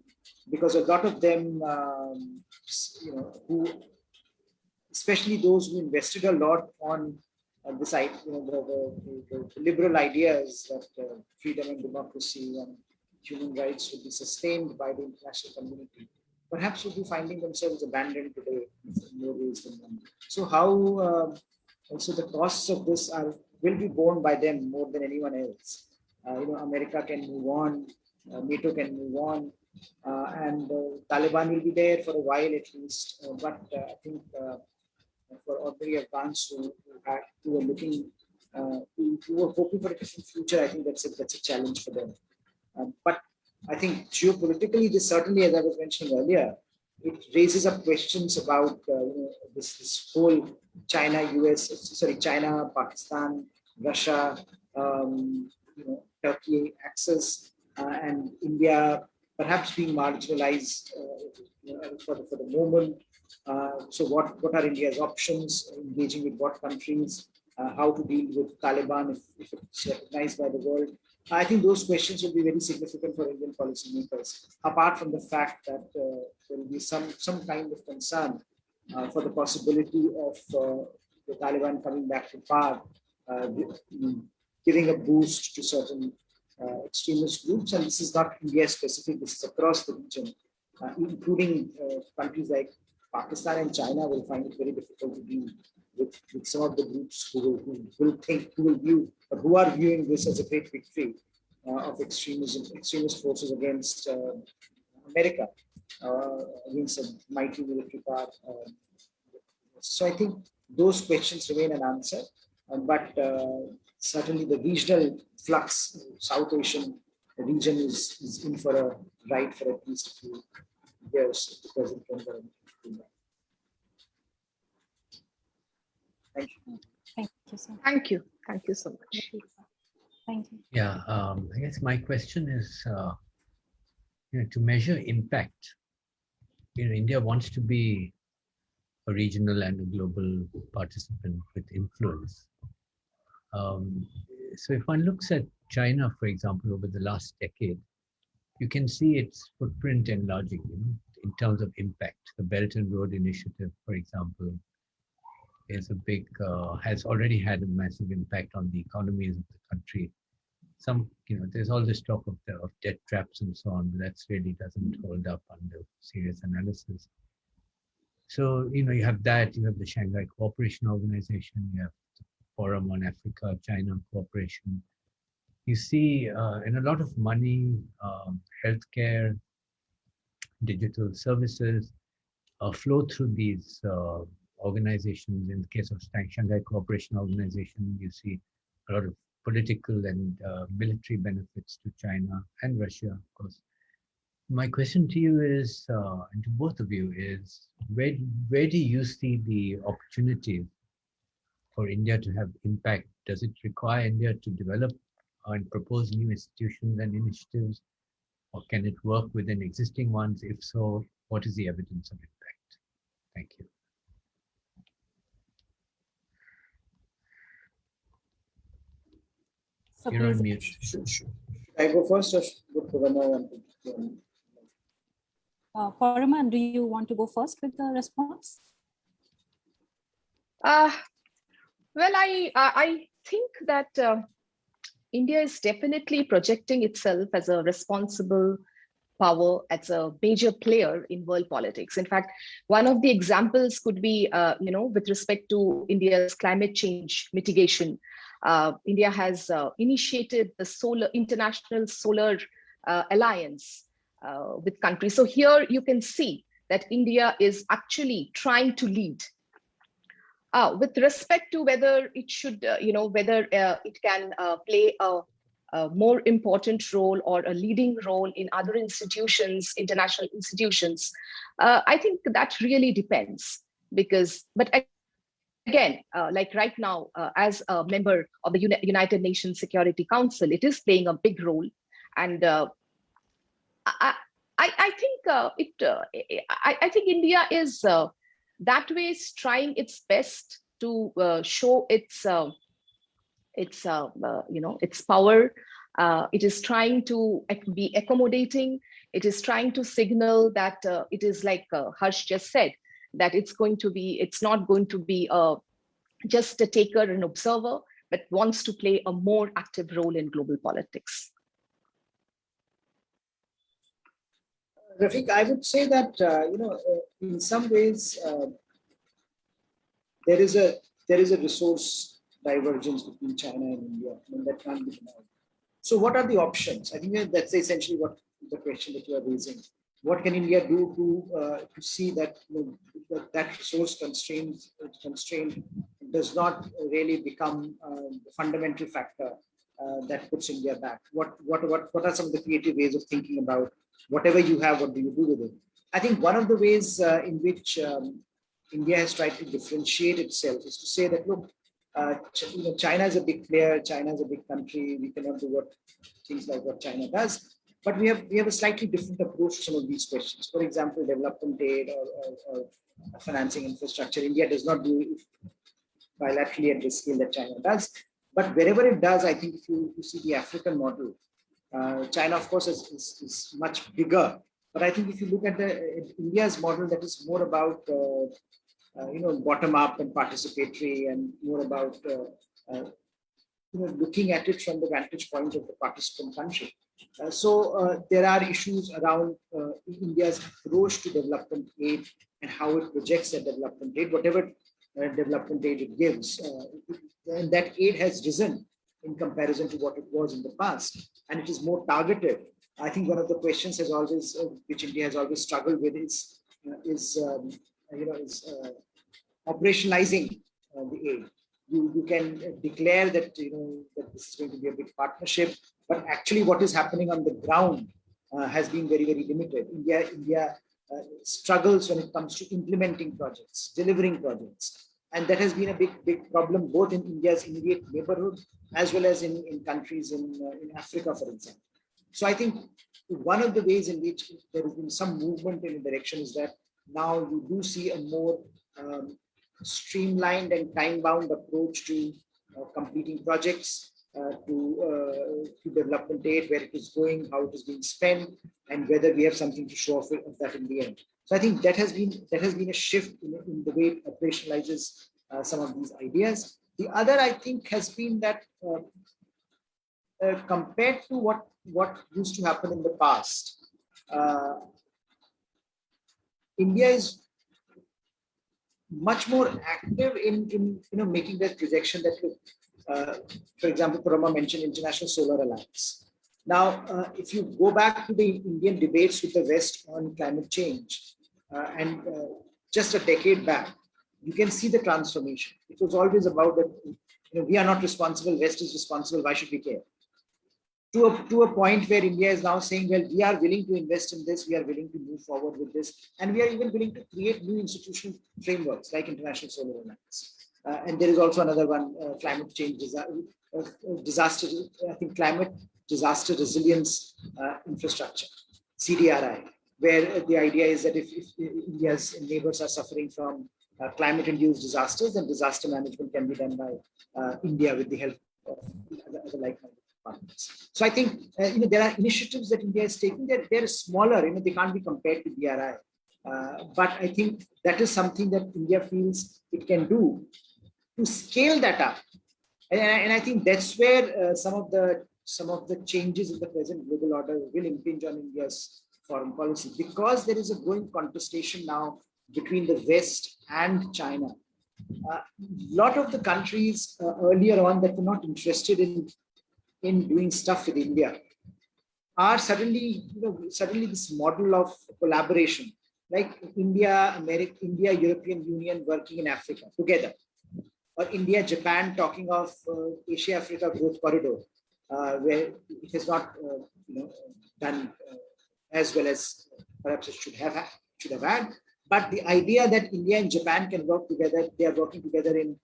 because a lot of them, who, especially those who invested a lot on this, the liberal ideas that freedom and democracy and human rights would be sustained by the international community, perhaps would be finding themselves abandoned today in more ways than one. So how also the costs of this will be borne by them more than anyone else. America can move on, NATO can move on, and Taliban will be there for a while at least. But I think for ordinary Afghans who are looking, who are hoping for a different future, I think that's a challenge for them. But I think geopolitically, this certainly, as I was mentioning earlier, it raises up questions about this whole China, Pakistan, Russia, Turkey axis, and India perhaps being marginalized for the moment. So what are India's options, engaging with what countries, how to deal with Taliban if it's recognized by the world? I think those questions will be very significant for Indian policymakers, apart from the fact that there will be some kind of concern for the possibility of the Taliban coming back to power, giving a boost to certain extremist groups. And this is not India specific, this is across the region, including countries like Pakistan and China will find it very difficult to deal with some of the groups who are viewing this as a great victory of extremist forces against America, against a mighty military power. So I think those questions remain unanswered, but certainly the regional flux, South Asian region is in for a ride for at least a few years because it can Thank you. Thank you, sir. Thank you. Thank you so much. Thank you. Yeah, I guess my question is, to measure impact, India wants to be a regional and a global participant with influence. So if one looks at China, for example, over the last decade, you can see its footprint enlarging, in terms of impact. The Belt and Road Initiative, for example, is a big, has already had a massive impact on the economies of the country. There's all this talk of debt traps and so on, but that really doesn't hold up under serious analysis. So, you have that, you have the Shanghai Cooperation Organization, you have the Forum on Africa, China Cooperation. You see, in a lot of money, healthcare, digital services flow through these organizations. In the case of Shanghai Cooperation Organization, you see a lot of political and military benefits to China and Russia, of course. My question to you is, and to both of you, is where do you see the opportunities for India to have impact? Does it require India to develop and propose new institutions and initiatives, or can it work within existing ones? If so, what is the evidence of impact? Thank you. So You're on please, mute. Should I go first or should Parama? Parama, do you want to go first with the response? Well, I think that India is definitely projecting itself as a responsible power, as a major player in world politics. In fact, one of the examples could be, with respect to India's climate change mitigation. India has initiated the International Solar Alliance with countries. So here you can see that India is actually trying to lead. With respect to whether it should, whether it can play a more important role or a leading role in other institutions, international institutions, I think that really depends. But again, like right now, as a member of the United Nations Security Council, it is playing a big role. And I think India is that way is trying its best to show its power. It is trying to be accommodating. It is trying to signal that it is like Harsh just said, that it's not going to be just a taker and observer, but wants to play a more active role in global politics. Rafiq, I would say that in some ways there is a resource divergence between China and India. I mean, that can't be denied. So, what are the options? I think that's essentially what the question that you are raising. What can India do to see that that resource constraint does not really become the fundamental factor that puts India back? What are some of the creative ways of thinking about whatever you have? What do you do with it? I think one of the ways in which India has tried to differentiate itself is to say that, look, China is a big player. China is a big country. We cannot do things like what China does. But we have a slightly different approach to some of these questions. For example, development aid or financing infrastructure. India does not do it bilaterally at the scale that China does. But wherever it does, I think if you see the African model, China, of course, is much bigger. But I think if you look at India's model, that is more about bottom up and participatory, and more about looking at it from the vantage point of the participant country. So there are issues around India's approach to development aid and how it projects that development aid, whatever development aid it gives. And that aid has risen in comparison to what it was in the past, and it is more targeted. I think one of the questions which India has always struggled with is operationalizing the aid. You can declare that that this is going to be a big partnership, but actually what is happening on the ground has been very, very limited. India struggles when it comes to implementing projects, delivering projects, and that has been a big problem both in India's immediate neighborhood as well as in countries in Africa, for example. So I think one of the ways in which there has been some movement in the direction is that now you do see a more streamlined and time-bound approach to completing projects, to development aid, where it is going, how it is being spent, and whether we have something to show of that in the end. So I think that has been a shift in the way it operationalizes some of these ideas. The other, I think, has been that compared to what used to happen in the past, India is much more active in making that projection that, for example, Parama mentioned International Solar Alliance. Now, if you go back to the Indian debates with the West on climate change, and just a decade back, you can see the transformation. It was always about that, we are not responsible, West is responsible, why should we care? To a point where India is now saying, well, we are willing to invest in this, we are willing to move forward with this, and we are even willing to create new institutional frameworks like International Solar Alliance. And there is also another one, climate change disaster, I think climate disaster resilience infrastructure, CDRI, where the idea is that if India's neighbors are suffering from climate-induced disasters, then disaster management can be done by India with the help of other like-minded partners. So I think there are initiatives that India is taking. They're smaller, they can't be compared to BRI. But I think that is something that India feels it can do to scale that up And I think that's where some of the changes in the present global order will impinge on India's foreign policy, because there is a growing contestation now between the West and China. A lot of the countries earlier on that were not interested in doing stuff with India are suddenly, this model of collaboration, like India, European Union working in Africa together, or India, Japan talking of Asia-Africa Growth Corridor, where it has not, done as well as perhaps it should have had. But the idea that India and Japan can work together, they are working together in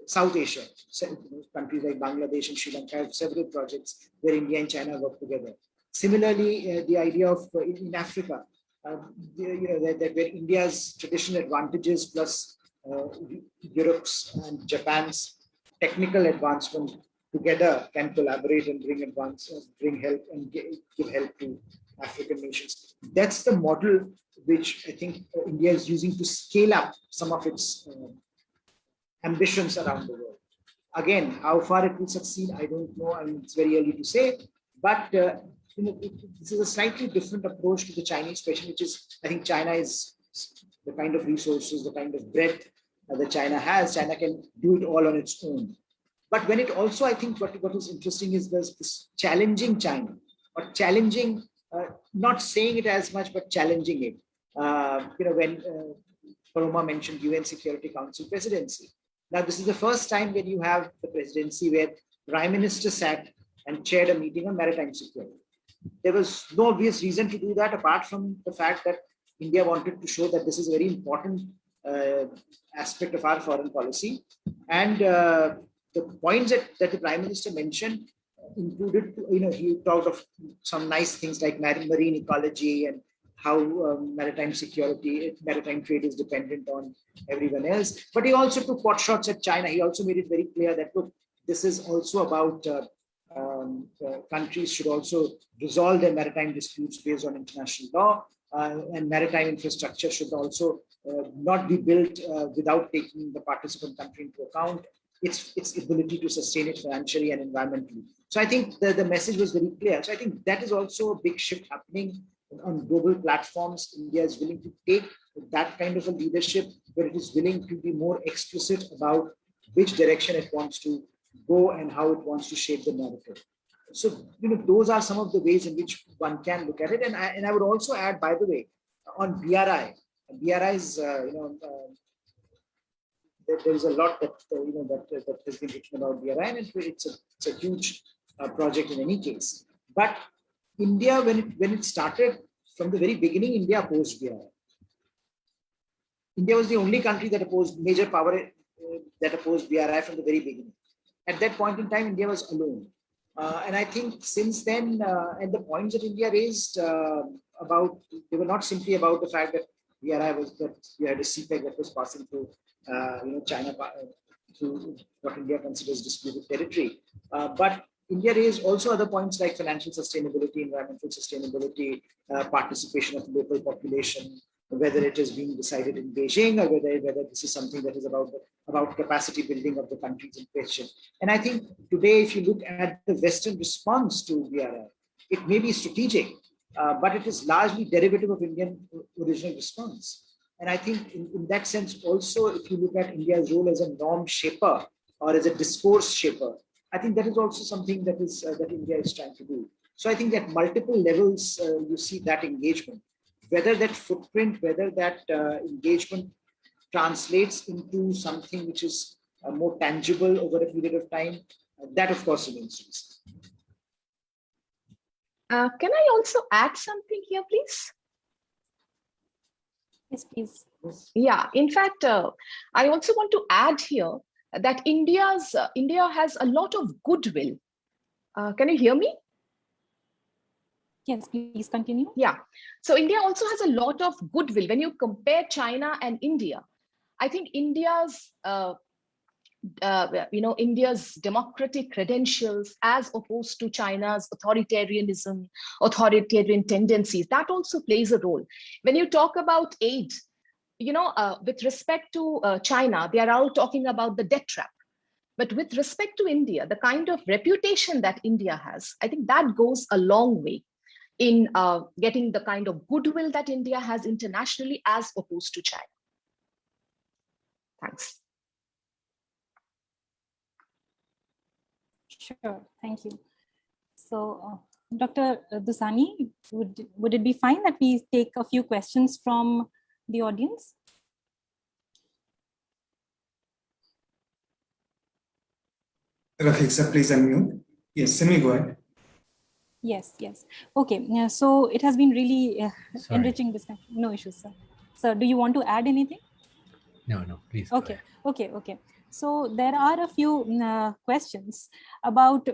South Asia. So, countries like Bangladesh and Sri Lanka have several projects where India and China work together. Similarly, the idea of in Africa, that where India's traditional advantages plus Europe's and Japan's technical advancement together can collaborate and bring help and give help to African nations. That's the model which I think India is using to scale up some of its ambitions around the world. Again, how far it will succeed, I don't know. I mean, it's very early to say, but this is a slightly different approach to the Chinese question, which is, I think China is the kind of resources, the kind of breadth that China has. China can do it all on its own. But when it also, I think what is interesting is this challenging China, or challenging, not saying it as much, but challenging it. When Parama mentioned UN Security Council presidency. Now, this is the first time when you have the presidency where Prime Minister sat and chaired a meeting on maritime security. There was no obvious reason to do that, apart from the fact that India wanted to show that this is a very important aspect of our foreign policy. And the points that the Prime Minister mentioned included, he talked of some nice things like marine ecology and how maritime security, maritime trade is dependent on everyone else. But he also took pot shots at China. He also made it very clear that, look, this is also about countries should also resolve their maritime disputes based on international law, and maritime infrastructure should also not be built without taking the participant country into account, its ability to sustain it financially and environmentally. So I think the message was very clear. So I think that is also a big shift happening on global platforms. India is willing to take that kind of a leadership, where it is willing to be more explicit about which direction it wants to go and how it wants to shape the narrative. So, those are some of the ways in which one can look at it. And I would also add, by the way, on BRI is, there is a lot that has been written about BRI, and it's a huge project in any case. But India, when it started from the very beginning, India opposed BRI. India was the only country that opposed, major power that opposed BRI from the very beginning. At that point in time, India was alone. And I think since then, and the points that India raised about, they were not simply about the fact that BRI was, that you had a CPEC that was passing through, China, through what India considers disputed territory. But India raised also other points like financial sustainability, environmental sustainability, participation of the local population, whether it is being decided in Beijing or whether this is something that is about capacity building of the countries in question. And I think today, if you look at the Western response to BRI, it may be strategic, but it is largely derivative of Indian original response. And I think in that sense, also, if you look at India's role as a norm shaper or as a discourse shaper, I think that is also something that is that India is trying to do. So I think at multiple levels, you see that engagement, whether that footprint, whether that engagement translates into something which is more tangible over a period of time, that of course remains to be seen. Can I also add something here, please? Yes, please. Yeah, in fact, I also want to add here that India has a lot of goodwill. Can you hear me? Yes, please continue. Yeah, so India also has a lot of goodwill. When you compare China and India, I think India's India's democratic credentials as opposed to China's authoritarian tendencies, that also plays a role. When you talk about aid, with respect to China, they are all talking about the debt trap. But with respect to India, the kind of reputation that India has, I think that goes a long way in getting the kind of goodwill that India has internationally as opposed to China. Thanks. Sure, thank you. So, Dr. Dossani, would it be fine that we take a few questions from the audience? Rafiq, sir, please unmute. Yes, Simi, go ahead. Yes, yes. Okay, yeah, so it has been really enriching discussion. No issues, sir. Sir, do you want to add anything? No, please. Okay, okay. So there are a few questions about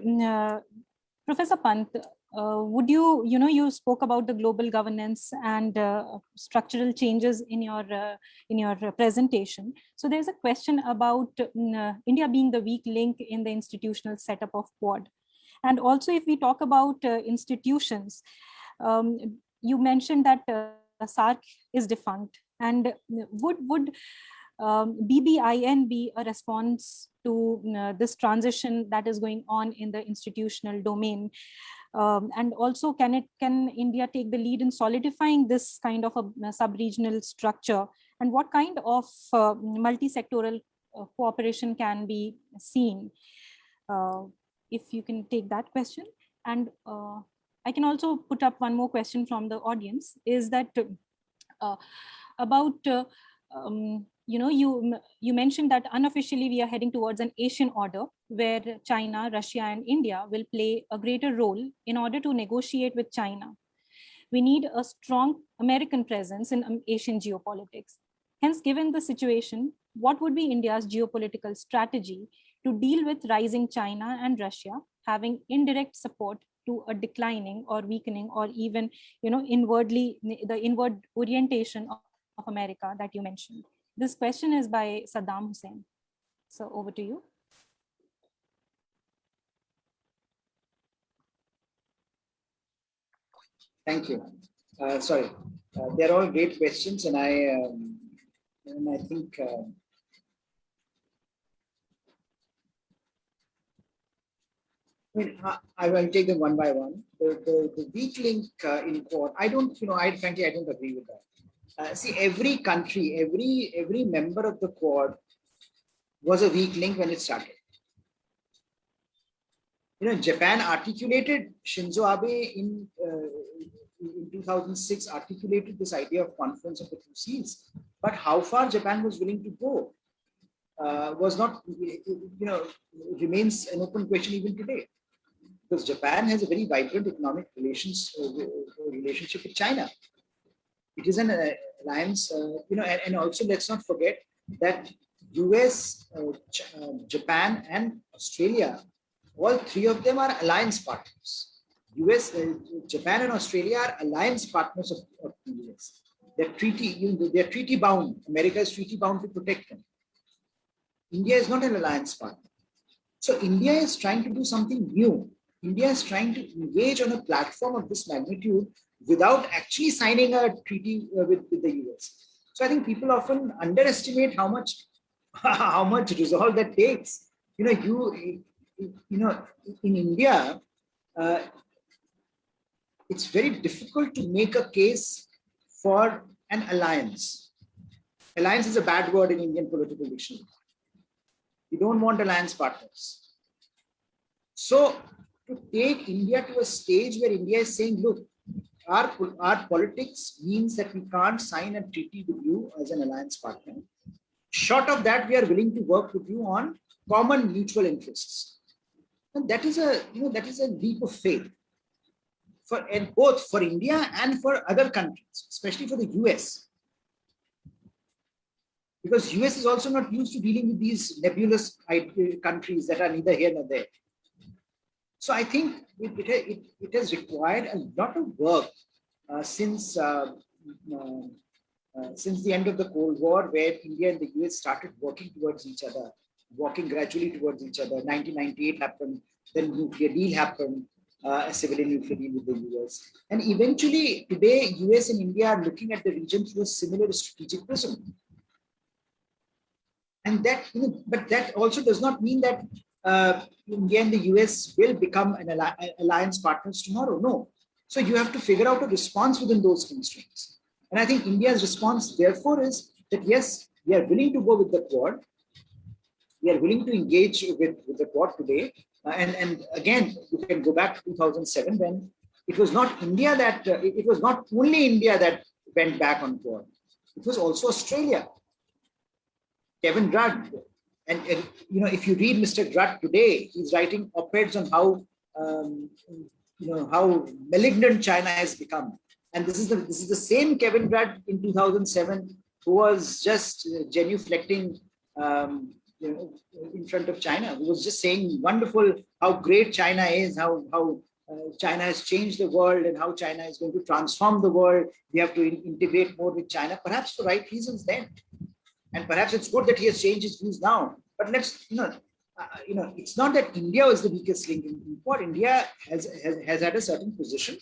Professor Pant. Would you spoke about the global governance and structural changes in your presentation. So there's a question about India being the weak link in the institutional setup of Quad. And also, if we talk about institutions, you mentioned that CIRSS is defunct, and would BBIN be a response to this transition that is going on in the institutional domain? And also, can India take the lead in solidifying this kind of a sub-regional structure? And what kind of multi-sectoral cooperation can be seen? If you can take that question. And I can also put up one more question from the audience, is that about, you mentioned that unofficially we are heading towards an Asian order where China, Russia, and India will play a greater role in order to negotiate with China. We need a strong American presence in Asian geopolitics. Hence, given the situation, what would be India's geopolitical strategy to deal with rising China and Russia having indirect support to a declining or weakening or even, inwardly, the inward orientation of America that you mentioned? This question is by Saddam Hussein. So over to you. Thank you. Sorry, they're all great questions, and I think I will take them one by one. The weak link in Quad, I frankly, I don't agree with that. See, every country, every member of the Quad was a weak link when it started. Japan articulated, Shinzo Abe in 2006 articulated this idea of conference of the two seas. But how far Japan was willing to go was not, remains an open question even today. Because Japan has a very vibrant economic relationship with China. It is an alliance, and also let's not forget that US, Japan, and Australia, all three of them are alliance partners. US, Japan, and Australia are alliance partners of the US. They're treaty bound. America is treaty bound to protect them. India is not an alliance partner. So India is trying to do something new. India is trying to engage on a platform of this magnitude without actually signing a treaty with the US. So I think people often underestimate how much resolve that takes. In India, it's very difficult to make a case for an alliance. Alliance is a bad word in Indian political dictionary. We don't want alliance partners. So to take India to a stage where India is saying, look, our politics means that we can't sign a treaty with you as an alliance partner. Short of that, we are willing to work with you on common mutual interests. And that is a leap of faith both for India and for other countries, especially for the US. Because US is also not used to dealing with these nebulous countries that are neither here nor there. So I think it has required a lot of work since the end of the Cold War, where India and the US started working towards each other, walking gradually towards each other. 1998 happened, then nuclear deal happened, a civilian nuclear deal with the US. And eventually today, US and India are looking at the region through a similar strategic prism. And that, but that also does not mean that India and the US will become an alliance partners tomorrow. No. So you have to figure out a response within those constraints. And I think India's response, therefore, is that yes, we are willing to go with the Quad. We are willing to engage with the Quad today. And again, you can go back to 2007 when it was not India that, it was not only India that went back on Quad. It was also Australia. Kevin Rudd. And if you read Mr. Rudd today, he's writing op-eds on how, how malignant China has become. And this is the same Kevin Rudd in 2007 who was just genuflecting in front of China, who was just saying wonderful how great China is, how China has changed the world and how China is going to transform the world. We have to integrate more with China, perhaps for right reasons then. And perhaps it's good that he has changed his views now. But let's, it's not that India was the weakest link in Quad. India has had a certain position.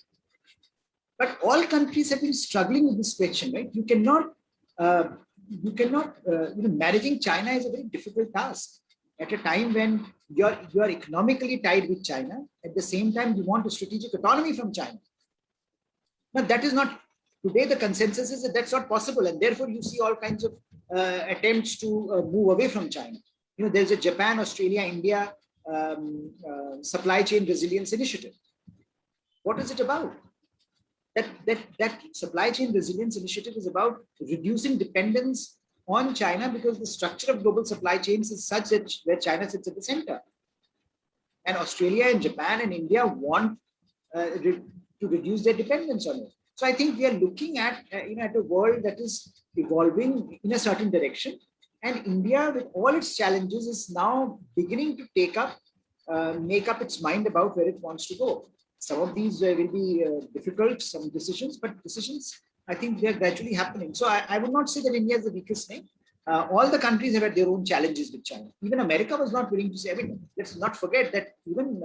But all countries have been struggling with this question, right? You cannot, managing China is a very difficult task. At a time when you are economically tied with China, at the same time you want a strategic autonomy from China. Now that is not, today the consensus is that that's not possible, and therefore you see all kinds of attempts to move away from China. There's a Japan, Australia, India supply chain resilience initiative. What is it about? That supply chain resilience initiative is about reducing dependence on China because the structure of global supply chains is such that where China sits at the center. And Australia and Japan and India want to reduce their dependence on it. So I think we are looking at a world that is evolving in a certain direction. And India, with all its challenges, is now beginning to make up its mind about where it wants to go. Some of these will be difficult, some decisions, but decisions, I think they're gradually happening. So I would not say that India is the weakest link. All the countries have had their own challenges with China. Even America was not willing to say, let's not forget that even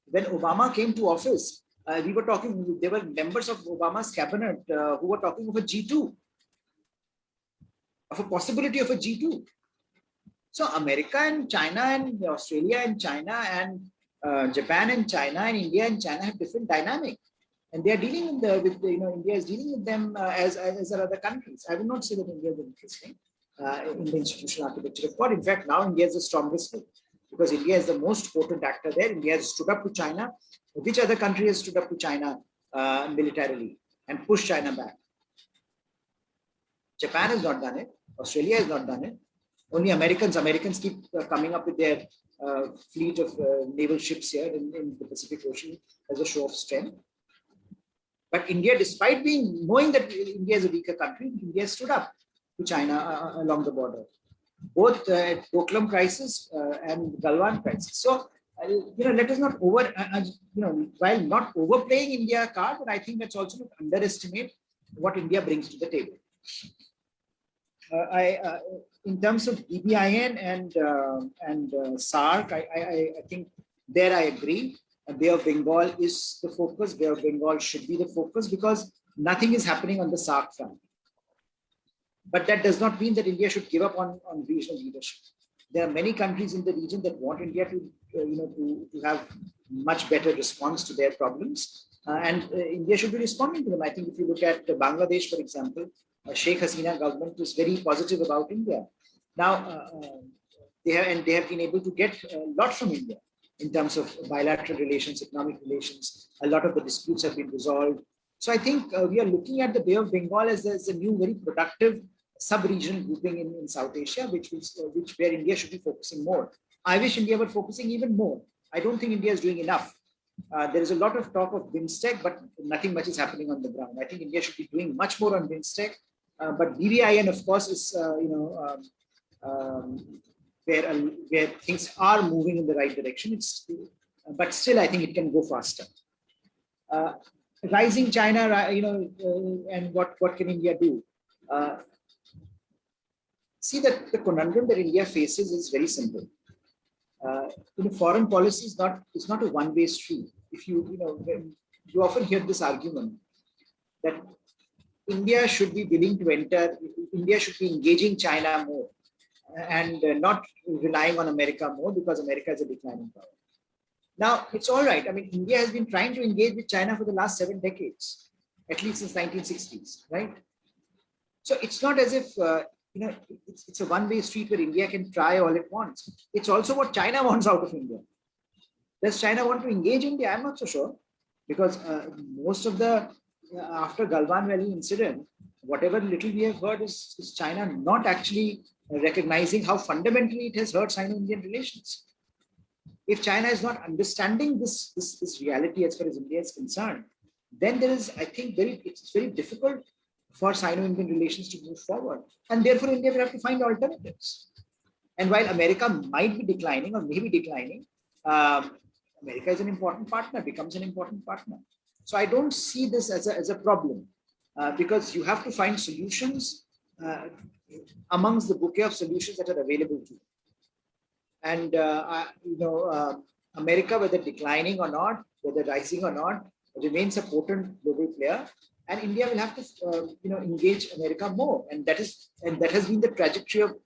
when Obama came to office, we were talking, there were members of Obama's cabinet who were talking of a G2, of a possibility of a G2. So America and China and Australia and China and Japan and China and India and China have different dynamic, and they are dealing with India is dealing with them as are other countries. I would not say that India is interesting in the institutional architecture of God. In fact, now India is the strongest link because India is the most potent actor there. India has stood up to China. Which other country has stood up to China militarily and pushed China back? Japan has not done it. Australia has not done it. Only Americans keep coming up with their fleet of naval ships here in the Pacific Ocean as a show of strength. But India, despite knowing that India is a weaker country, India stood up to China along the border, both at Doklam crisis and Galwan crisis. So, let us not while not overplaying India card, but I think that's also not underestimate what India brings to the table. In terms of BBIN and SARC, I think there I agree. Bay of Bengal is the focus. Bay of Bengal should be the focus because nothing is happening on the SARC front. But that does not mean that India should give up on regional leadership. There are many countries in the region that want India to have much better response to their problems, and India should be responding to them. I think if you look at Bangladesh, for example, Sheikh Hasina government is very positive about India. Now, they have been able to get a lot from India in terms of bilateral relations, economic relations. A lot of the disputes have been resolved. So I think we are looking at the Bay of Bengal as a new, very productive sub-regional grouping in South Asia, where India should be focusing more. I wish India were focusing even more. I don't think India is doing enough. There is a lot of talk of BIMSTEC, but nothing much is happening on the ground. I think India should be doing much more on BIMSTEC. But BBIN, of course, is where things are moving in the right direction. But still, I think it can go faster. Rising China, and what can India do? See that the conundrum that India faces is very simple. Foreign policy is not a one-way street. If you often hear this argument that India should be willing to enter, India should be engaging China more. and not relying on America more because America is a declining power. Now, it's all right. I mean, India has been trying to engage with China for the last 7 decades, at least since 1960s, right? So it's not as if, it's a one-way street where India can try all it wants. It's also what China wants out of India. Does China want to engage India? I'm not so sure, because most of the, after Galwan Valley incident, whatever little we have heard is China not actually recognizing how fundamentally it has hurt Sino-Indian relations. If China is not understanding this reality as far as India is concerned, then there is, I think, it's very difficult for Sino-Indian relations to move forward. And therefore, India will have to find alternatives. And while America might be declining or may be declining, America is an important partner, becomes an important partner. So I don't see this as a problem, because you have to find solutions amongst the bouquet of solutions that are available to you. And, America, whether declining or not, whether rising or not, remains a potent global player. And India will have to, engage America more. And that has been the trajectory of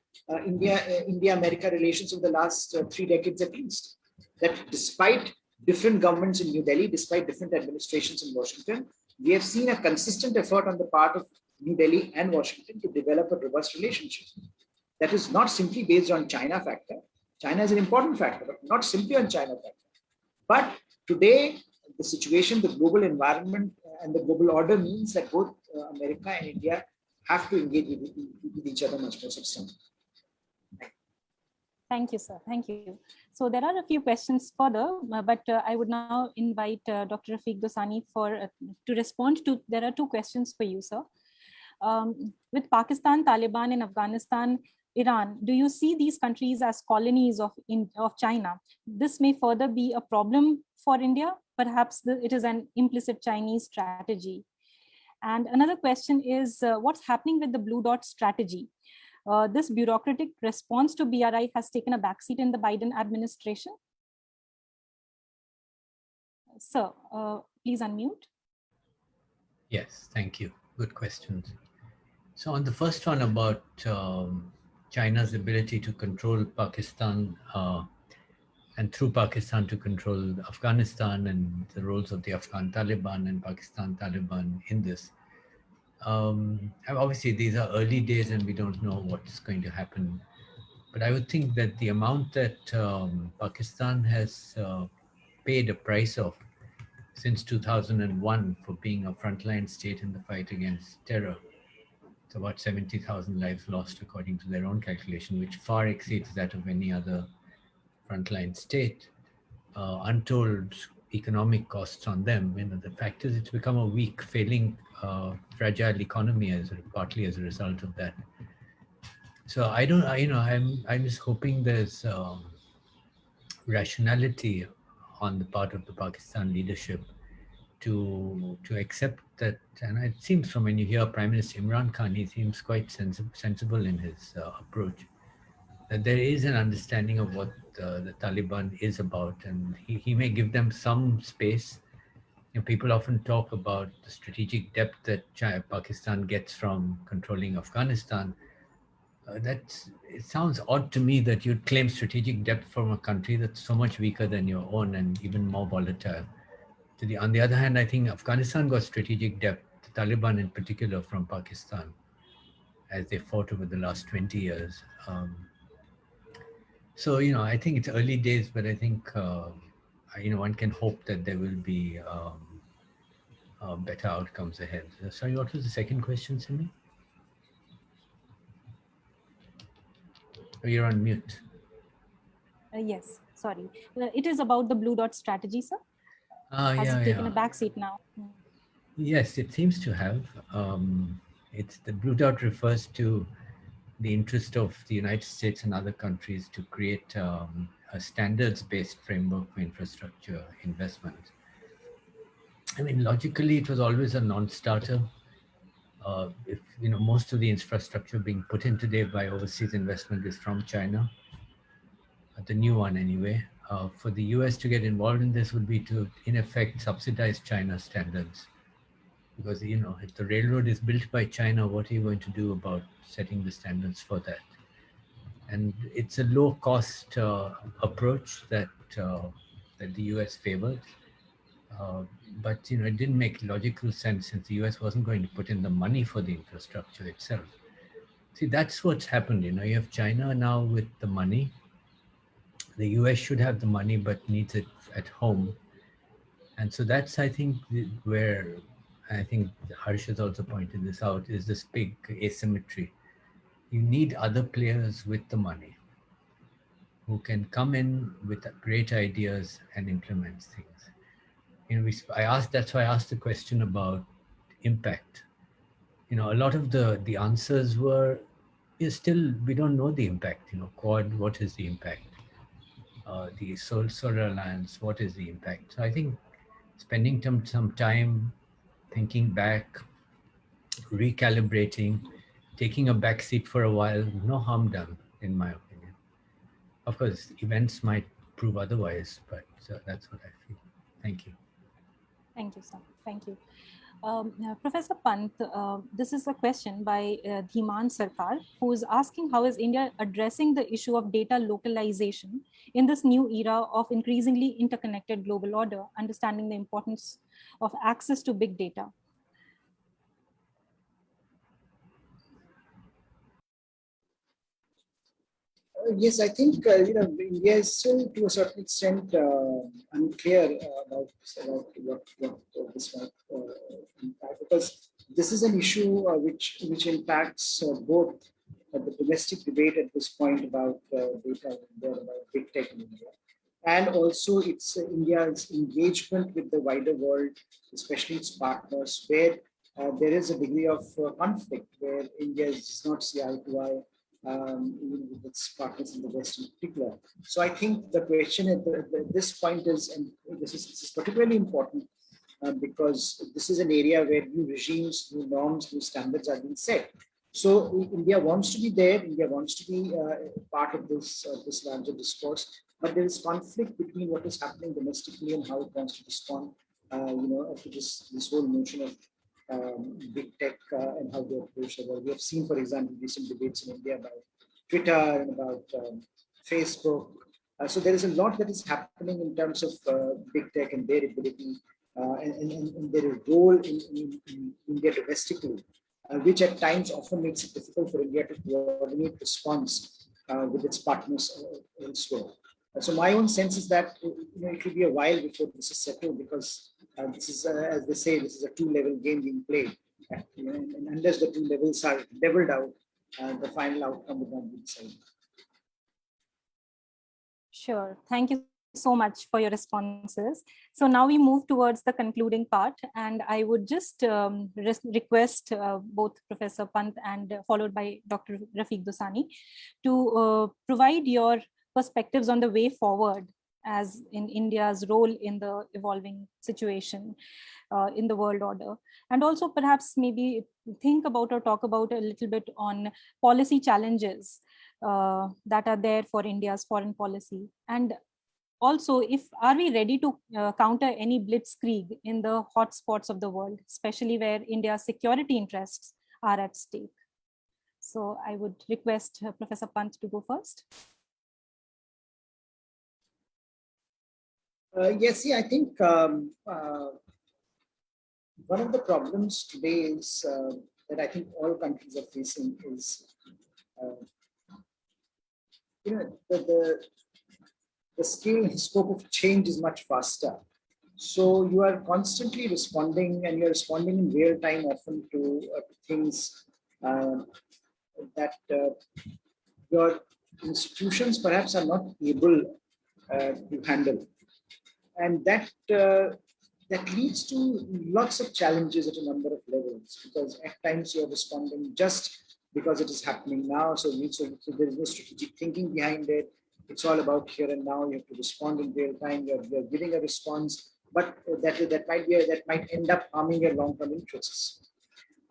India-America relations over the last 3 decades at least. That despite different governments in New Delhi, despite different administrations in Washington, we have seen a consistent effort on the part of New Delhi and Washington to develop a robust relationship. That is not simply based on China factor. China is an important factor, but not simply on China factor. But today, the situation, the global environment, and the global order means that both America and India have to engage with each other much more substantially. Thank you, sir. Thank you. So there are a few questions further, but I would now invite Dr. Rafiq Dossani to respond to. There are 2 questions for you, sir. With Pakistan, Taliban, and Afghanistan, Iran, do you see these countries as colonies of China? This may further be a problem for India. Perhaps it is an implicit Chinese strategy. And another question is, what's happening with the Blue Dot strategy? This bureaucratic response to BRI has taken a backseat in the Biden administration. Sir, please unmute. Yes, thank you. Good questions. So on the first one about China's ability to control Pakistan and through Pakistan to control Afghanistan and the roles of the Afghan Taliban and Pakistan Taliban in this. Obviously, these are early days and we don't know what's going to happen. But I would think that the amount that Pakistan has paid a price of since 2001 for being a frontline state in the fight against terror, it's about 70,000 lives lost according to their own calculation, which far exceeds that of any other frontline state. Untold economic costs on them. The fact is it's become a weak, failing, fragile economy partly as a result of that. So I'm just hoping there's rationality on the part of the Pakistan leadership to accept that, and it seems from when you hear Prime Minister Imran Khan, he seems quite sensible in his approach, that there is an understanding of what the Taliban is about, and he may give them some space. People often talk about the strategic depth that Pakistan gets from controlling Afghanistan. It sounds odd to me that you'd claim strategic depth from a country that's so much weaker than your own and even more volatile. On the other hand, I think Afghanistan got strategic depth, the Taliban in particular, from Pakistan, as they fought over the last 20 years. So, I think it's early days, but I think, one can hope that there will be better outcomes ahead. Sorry, what was the second question, Simi? Oh, you're on mute. Yes, sorry. It is about the Blue Dot strategy, sir. Has it taken a backseat now? Yes, it seems to have. It's the Blue Dot refers to the interest of the United States and other countries to create a standards-based framework for infrastructure investment. I mean, logically, it was always a non-starter. If most of the infrastructure being put in today by overseas investment is from China, the new one anyway. For the US to get involved in this would be to, in effect, subsidize China's standards. Because, if the railroad is built by China, what are you going to do about setting the standards for that? And it's a low-cost approach that that the US favored. But it didn't make logical sense since the US wasn't going to put in the money for the infrastructure itself. See, that's what's happened. You have China now with the money. The US should have the money but needs it at home. And so that's, I think, where I think Harsh has also pointed this out, is this big asymmetry. You need other players with the money who can come in with great ideas and implement things. That's why I asked the question about impact. A lot of the answers were, still, we don't know the impact. Quad, what is the impact? The Solar Alliance, what is the impact? So I think spending some time thinking back, recalibrating, taking a back seat for a while, no harm done, in my opinion. Of course, events might prove otherwise, but that's what I feel. Thank you. Thank you, sir. Thank you. Professor Pant, this is a question by Dhiman Sarkar, who is asking, how is India addressing the issue of data localization in this new era of increasingly interconnected global order, understanding the importance of access to big data? Yes, I think India is still to a certain extent unclear about what this might impact, because this is an issue which impacts both the domestic debate at this point about data in India, about big tech in India, and also it's India's engagement with the wider world, especially its partners, where there is a degree of conflict, where India does not see eye to eye with its partners in the West in particular. So I think the question at this point is, and this is particularly important because this is an area where new regimes, new norms, new standards are being set. So India wants to be there. India wants to be part of this larger discourse, but there is conflict between what is happening domestically and how it wants to respond, to this whole notion of big tech and how they approach the world. We have seen, for example, recent debates in India about Twitter and about Facebook. So there is a lot that is happening in terms of big tech and their ability and their role in India domestically, which at times often makes it difficult for India to coordinate response with its partners elsewhere. So my own sense is that it will be a while before this is settled, because this is, as they say, this is a two-level game being played. And unless the two levels are leveled out, the final outcome will not be decided. Sure. Thank you so much for your responses. So now we move towards the concluding part, and I would just request both Professor Pant and followed by Dr. Rafiq Dossani to provide your perspectives on the way forward as in India's role in the evolving situation in the world order, and also perhaps maybe think about or talk about a little bit on policy challenges that are there for India's foreign policy. And also, are we ready to counter any blitzkrieg in the hotspots of the world, especially where India's security interests are at stake? So I would request Professor Pant to go first. Yes, I think one of the problems today is that I think all countries are facing is, the scale and scope of change is much faster. So you are constantly responding, and you're responding in real time often to things that your institutions perhaps are not able to handle. And that leads to lots of challenges at a number of levels, because at times you're responding just because it is happening now. So there is no strategic thinking behind it. It's all about here and now. You have to respond in real time. You're giving a response, but that might end up harming your long-term interests.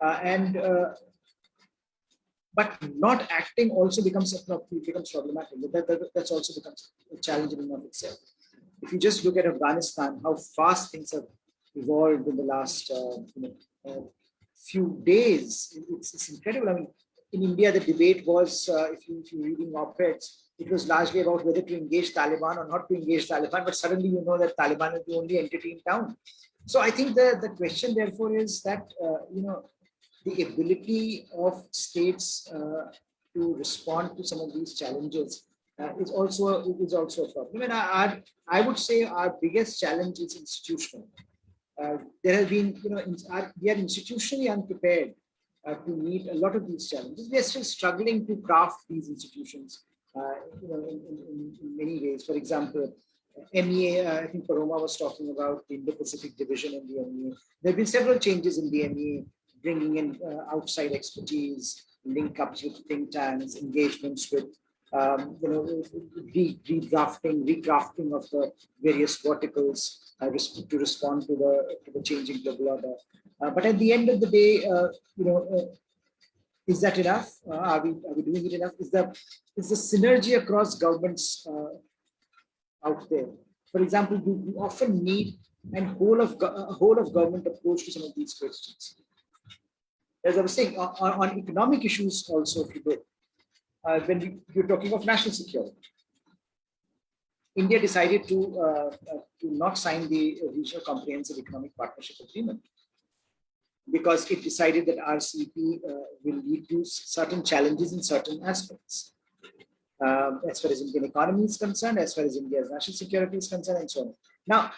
But not acting also becomes problematic. That's also becomes a challenge in and of itself. If you just look at Afghanistan, how fast things have evolved in the last few days, it's incredible. I mean, in India, the debate was, if you're reading op-eds, it was largely about whether to engage Taliban or not to engage Taliban, but suddenly you know that Taliban is the only entity in town. So I think the question therefore is that, the ability of states to respond to some of these challenges is also a problem. And I would say our biggest challenge is institutional. There has been, we are institutionally unprepared to meet a lot of these challenges. We are still struggling to craft these institutions, in many ways. For example, MEA, I think Parama was talking about the Indo-Pacific division in the MEA. There have been several changes in the MEA, bringing in outside expertise, link-ups with think tanks, engagements with, recrafting of the various verticals to respond to the changing global order. But at the end of the day, is that enough? Are we doing it enough? Is the synergy across governments out there? For example, we often need a whole of government approach to some of these questions. As I was saying, on economic issues also, if you go, when you're talking of national security, India decided to not sign the Regional Comprehensive Economic Partnership Agreement because it decided that RCEP will lead to certain challenges in certain aspects. As far as Indian economy is concerned, as far as India's national security is concerned, and so on. Now,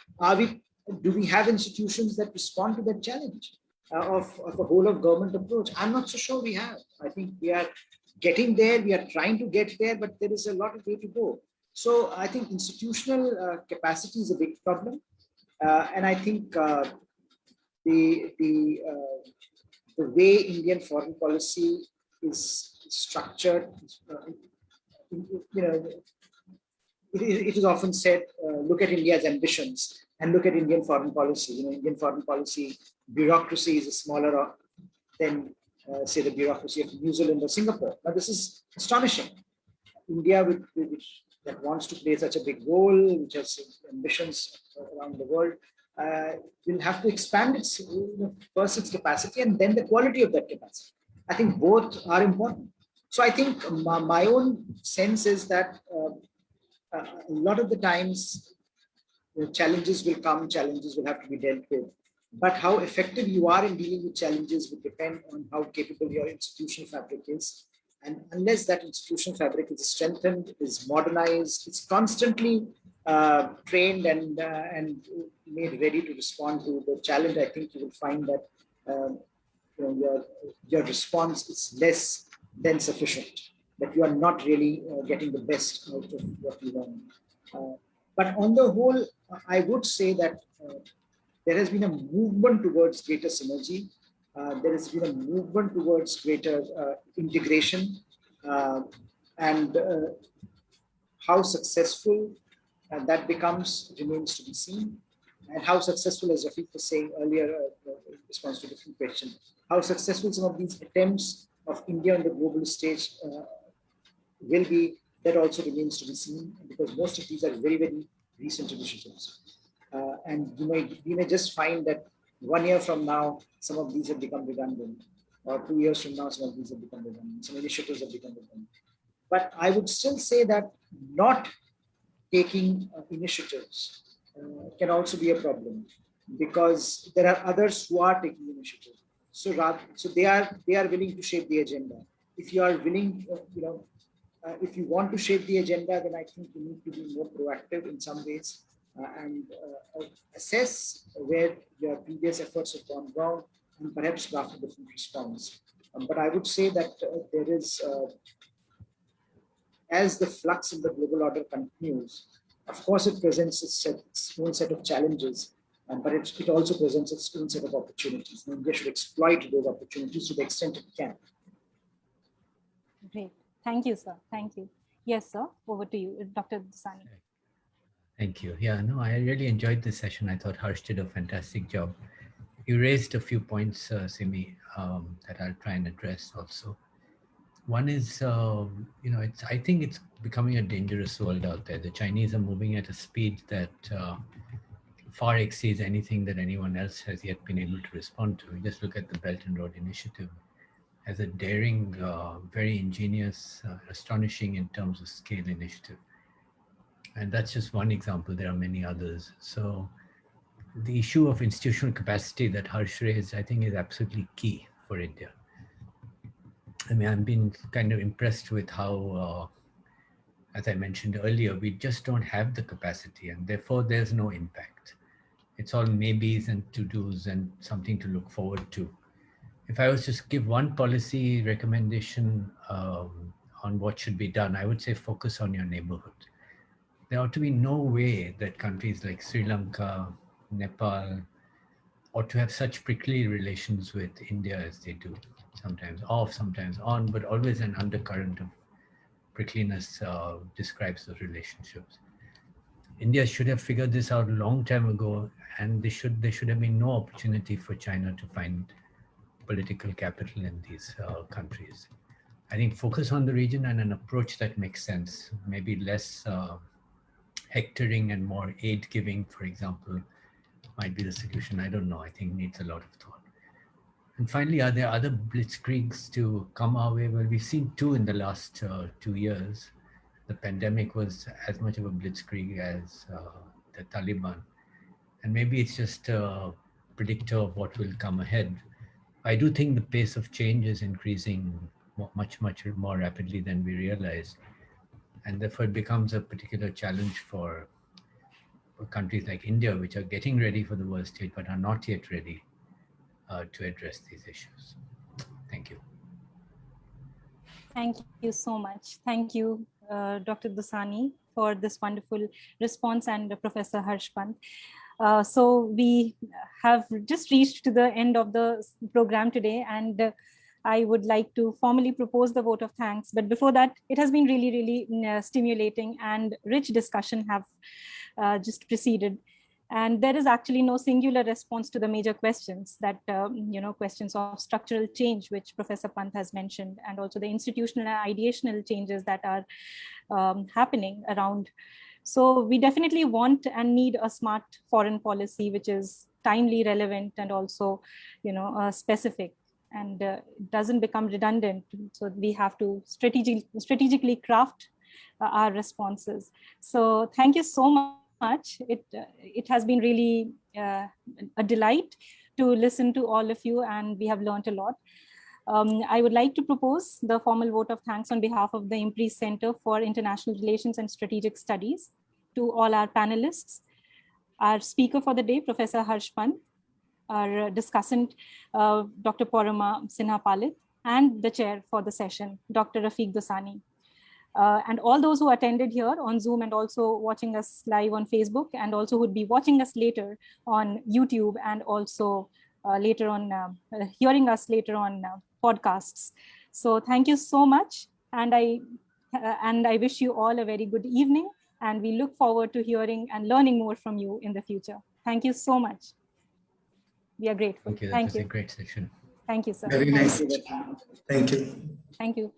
do we have institutions that respond to that challenge of a whole of government approach? I'm not so sure we have. I think we are getting there. We are trying to get there, but there is a lot of way to go. So I think institutional capacity is a big problem, and I think the way Indian foreign policy is structured. It is often said, look at India's ambitions and look at Indian foreign policy. Indian foreign policy bureaucracy is smaller than, say, the bureaucracy of New Zealand or Singapore. Now, this is astonishing. India, which that wants to play such a big role, which has ambitions around the world, will have to expand its first its capacity and then the quality of that capacity. I think both are important. So I think my own sense is that a lot of the times challenges will come, challenges will have to be dealt with. But how effective you are in dealing with challenges will depend on how capable your institutional fabric is. And unless that institutional fabric is strengthened, is modernized, it's constantly trained and made ready to respond to the challenge, I think you will find that your response is less than sufficient, that you are not really getting the best out of what you want. But on the whole, I would say that there has been a movement towards greater synergy. There has been a movement towards greater integration, and how successful that becomes remains to be seen. And how successful, as Rafiq was saying earlier, in response to a different question, how successful some of these attempts of India on the global stage will be, that also remains to be seen, because most of these are very, very recent initiatives. And we may just find that 1 year from now, some of these have become redundant, or 2 years from now, some of these have become redundant, some initiatives have become redundant. But I would still say that not taking initiatives can also be a problem, because there are others who are taking initiative. So they are willing to shape the agenda. If you are willing, if you want to shape the agenda, then I think you need to be more proactive in some ways and assess where your previous efforts have gone wrong and perhaps craft a different response. But I would say that there is, as the flux in the global order continues, of course, it presents its own set of challenges, but it also presents its own set of opportunities. And India should exploit those opportunities to the extent it can. Great. Thank you, sir. Thank you. Yes, sir. Over to you, Dr. Dossani. Thank you. Yeah, no, I really enjoyed this session. I thought Harsh did a fantastic job. You raised a few points, Simi, that I'll try and address also. One is, I think it's becoming a dangerous world out there. The Chinese are moving at a speed that far exceeds anything that anyone else has yet been able to respond to. Just look at the Belt and Road Initiative as a daring, very ingenious, astonishing in terms of scale initiative. And that's just one example. There are many others. So the issue of institutional capacity that Harsh raised, I think, is absolutely key for India. I mean, I've been kind of impressed with how, as I mentioned earlier, we just don't have the capacity, and therefore there's no impact. It's all maybes and to-dos and something to look forward to. If I was to give one policy recommendation on what should be done, I would say focus on your neighborhood. There ought to be no way that countries like Sri Lanka, Nepal, ought to have such prickly relations with India as they do. Sometimes off, sometimes on, but always an undercurrent of prickliness describes those relationships. India should have figured this out a long time ago, and there should have been no opportunity for China to find political capital in these countries. I think focus on the region and an approach that makes sense, maybe less hectoring and more aid giving, for example, might be the solution. I don't know. I think needs a lot of thought. And finally, are there other blitzkriegs to come our way? Well, we've seen two in the last 2 years. The pandemic was as much of a blitzkrieg as the Taliban. And maybe it's just a predictor of what will come ahead. I do think the pace of change is increasing much more rapidly than we realize. And therefore it becomes a particular challenge for countries like India, which are getting ready for the world stage, but are not yet ready to address these issues. Thank you. Thank you so much. Thank you, Dr. Dossani, for this wonderful response, and Professor Harsh Pant. So we have just reached to the end of the program today, and I would like to formally propose the vote of thanks. But before that, it has been really, really stimulating and rich discussion have just preceded. And there is actually no singular response to the major questions that, questions of structural change, which Professor Pant has mentioned, and also the institutional and ideational changes that are happening around. So we definitely want and need a smart foreign policy, which is timely, relevant, and also, specific, and doesn't become redundant. So we have to strategically craft our responses. So thank you so much. It has been really a delight to listen to all of you, and we have learned a lot. I would like to propose the formal vote of thanks on behalf of the IMPRI Center for International Relations and Strategic Studies to all our panelists, our speaker for the day, Professor Harsh Pant, our discussant, Dr. Parama Sinhapalit, and the chair for the session, Dr. Rafiq Dossani. And all those who attended here on Zoom and also watching us live on Facebook, and also would be watching us later on YouTube, and also later on hearing us later on podcasts. So thank you so much, and I wish you all a very good evening, and we look forward to hearing and learning more from you in the future. Thank you so much. We are grateful. Thank you. That was a great session. Thank you, sir. Very nice. Thank you. Thank you.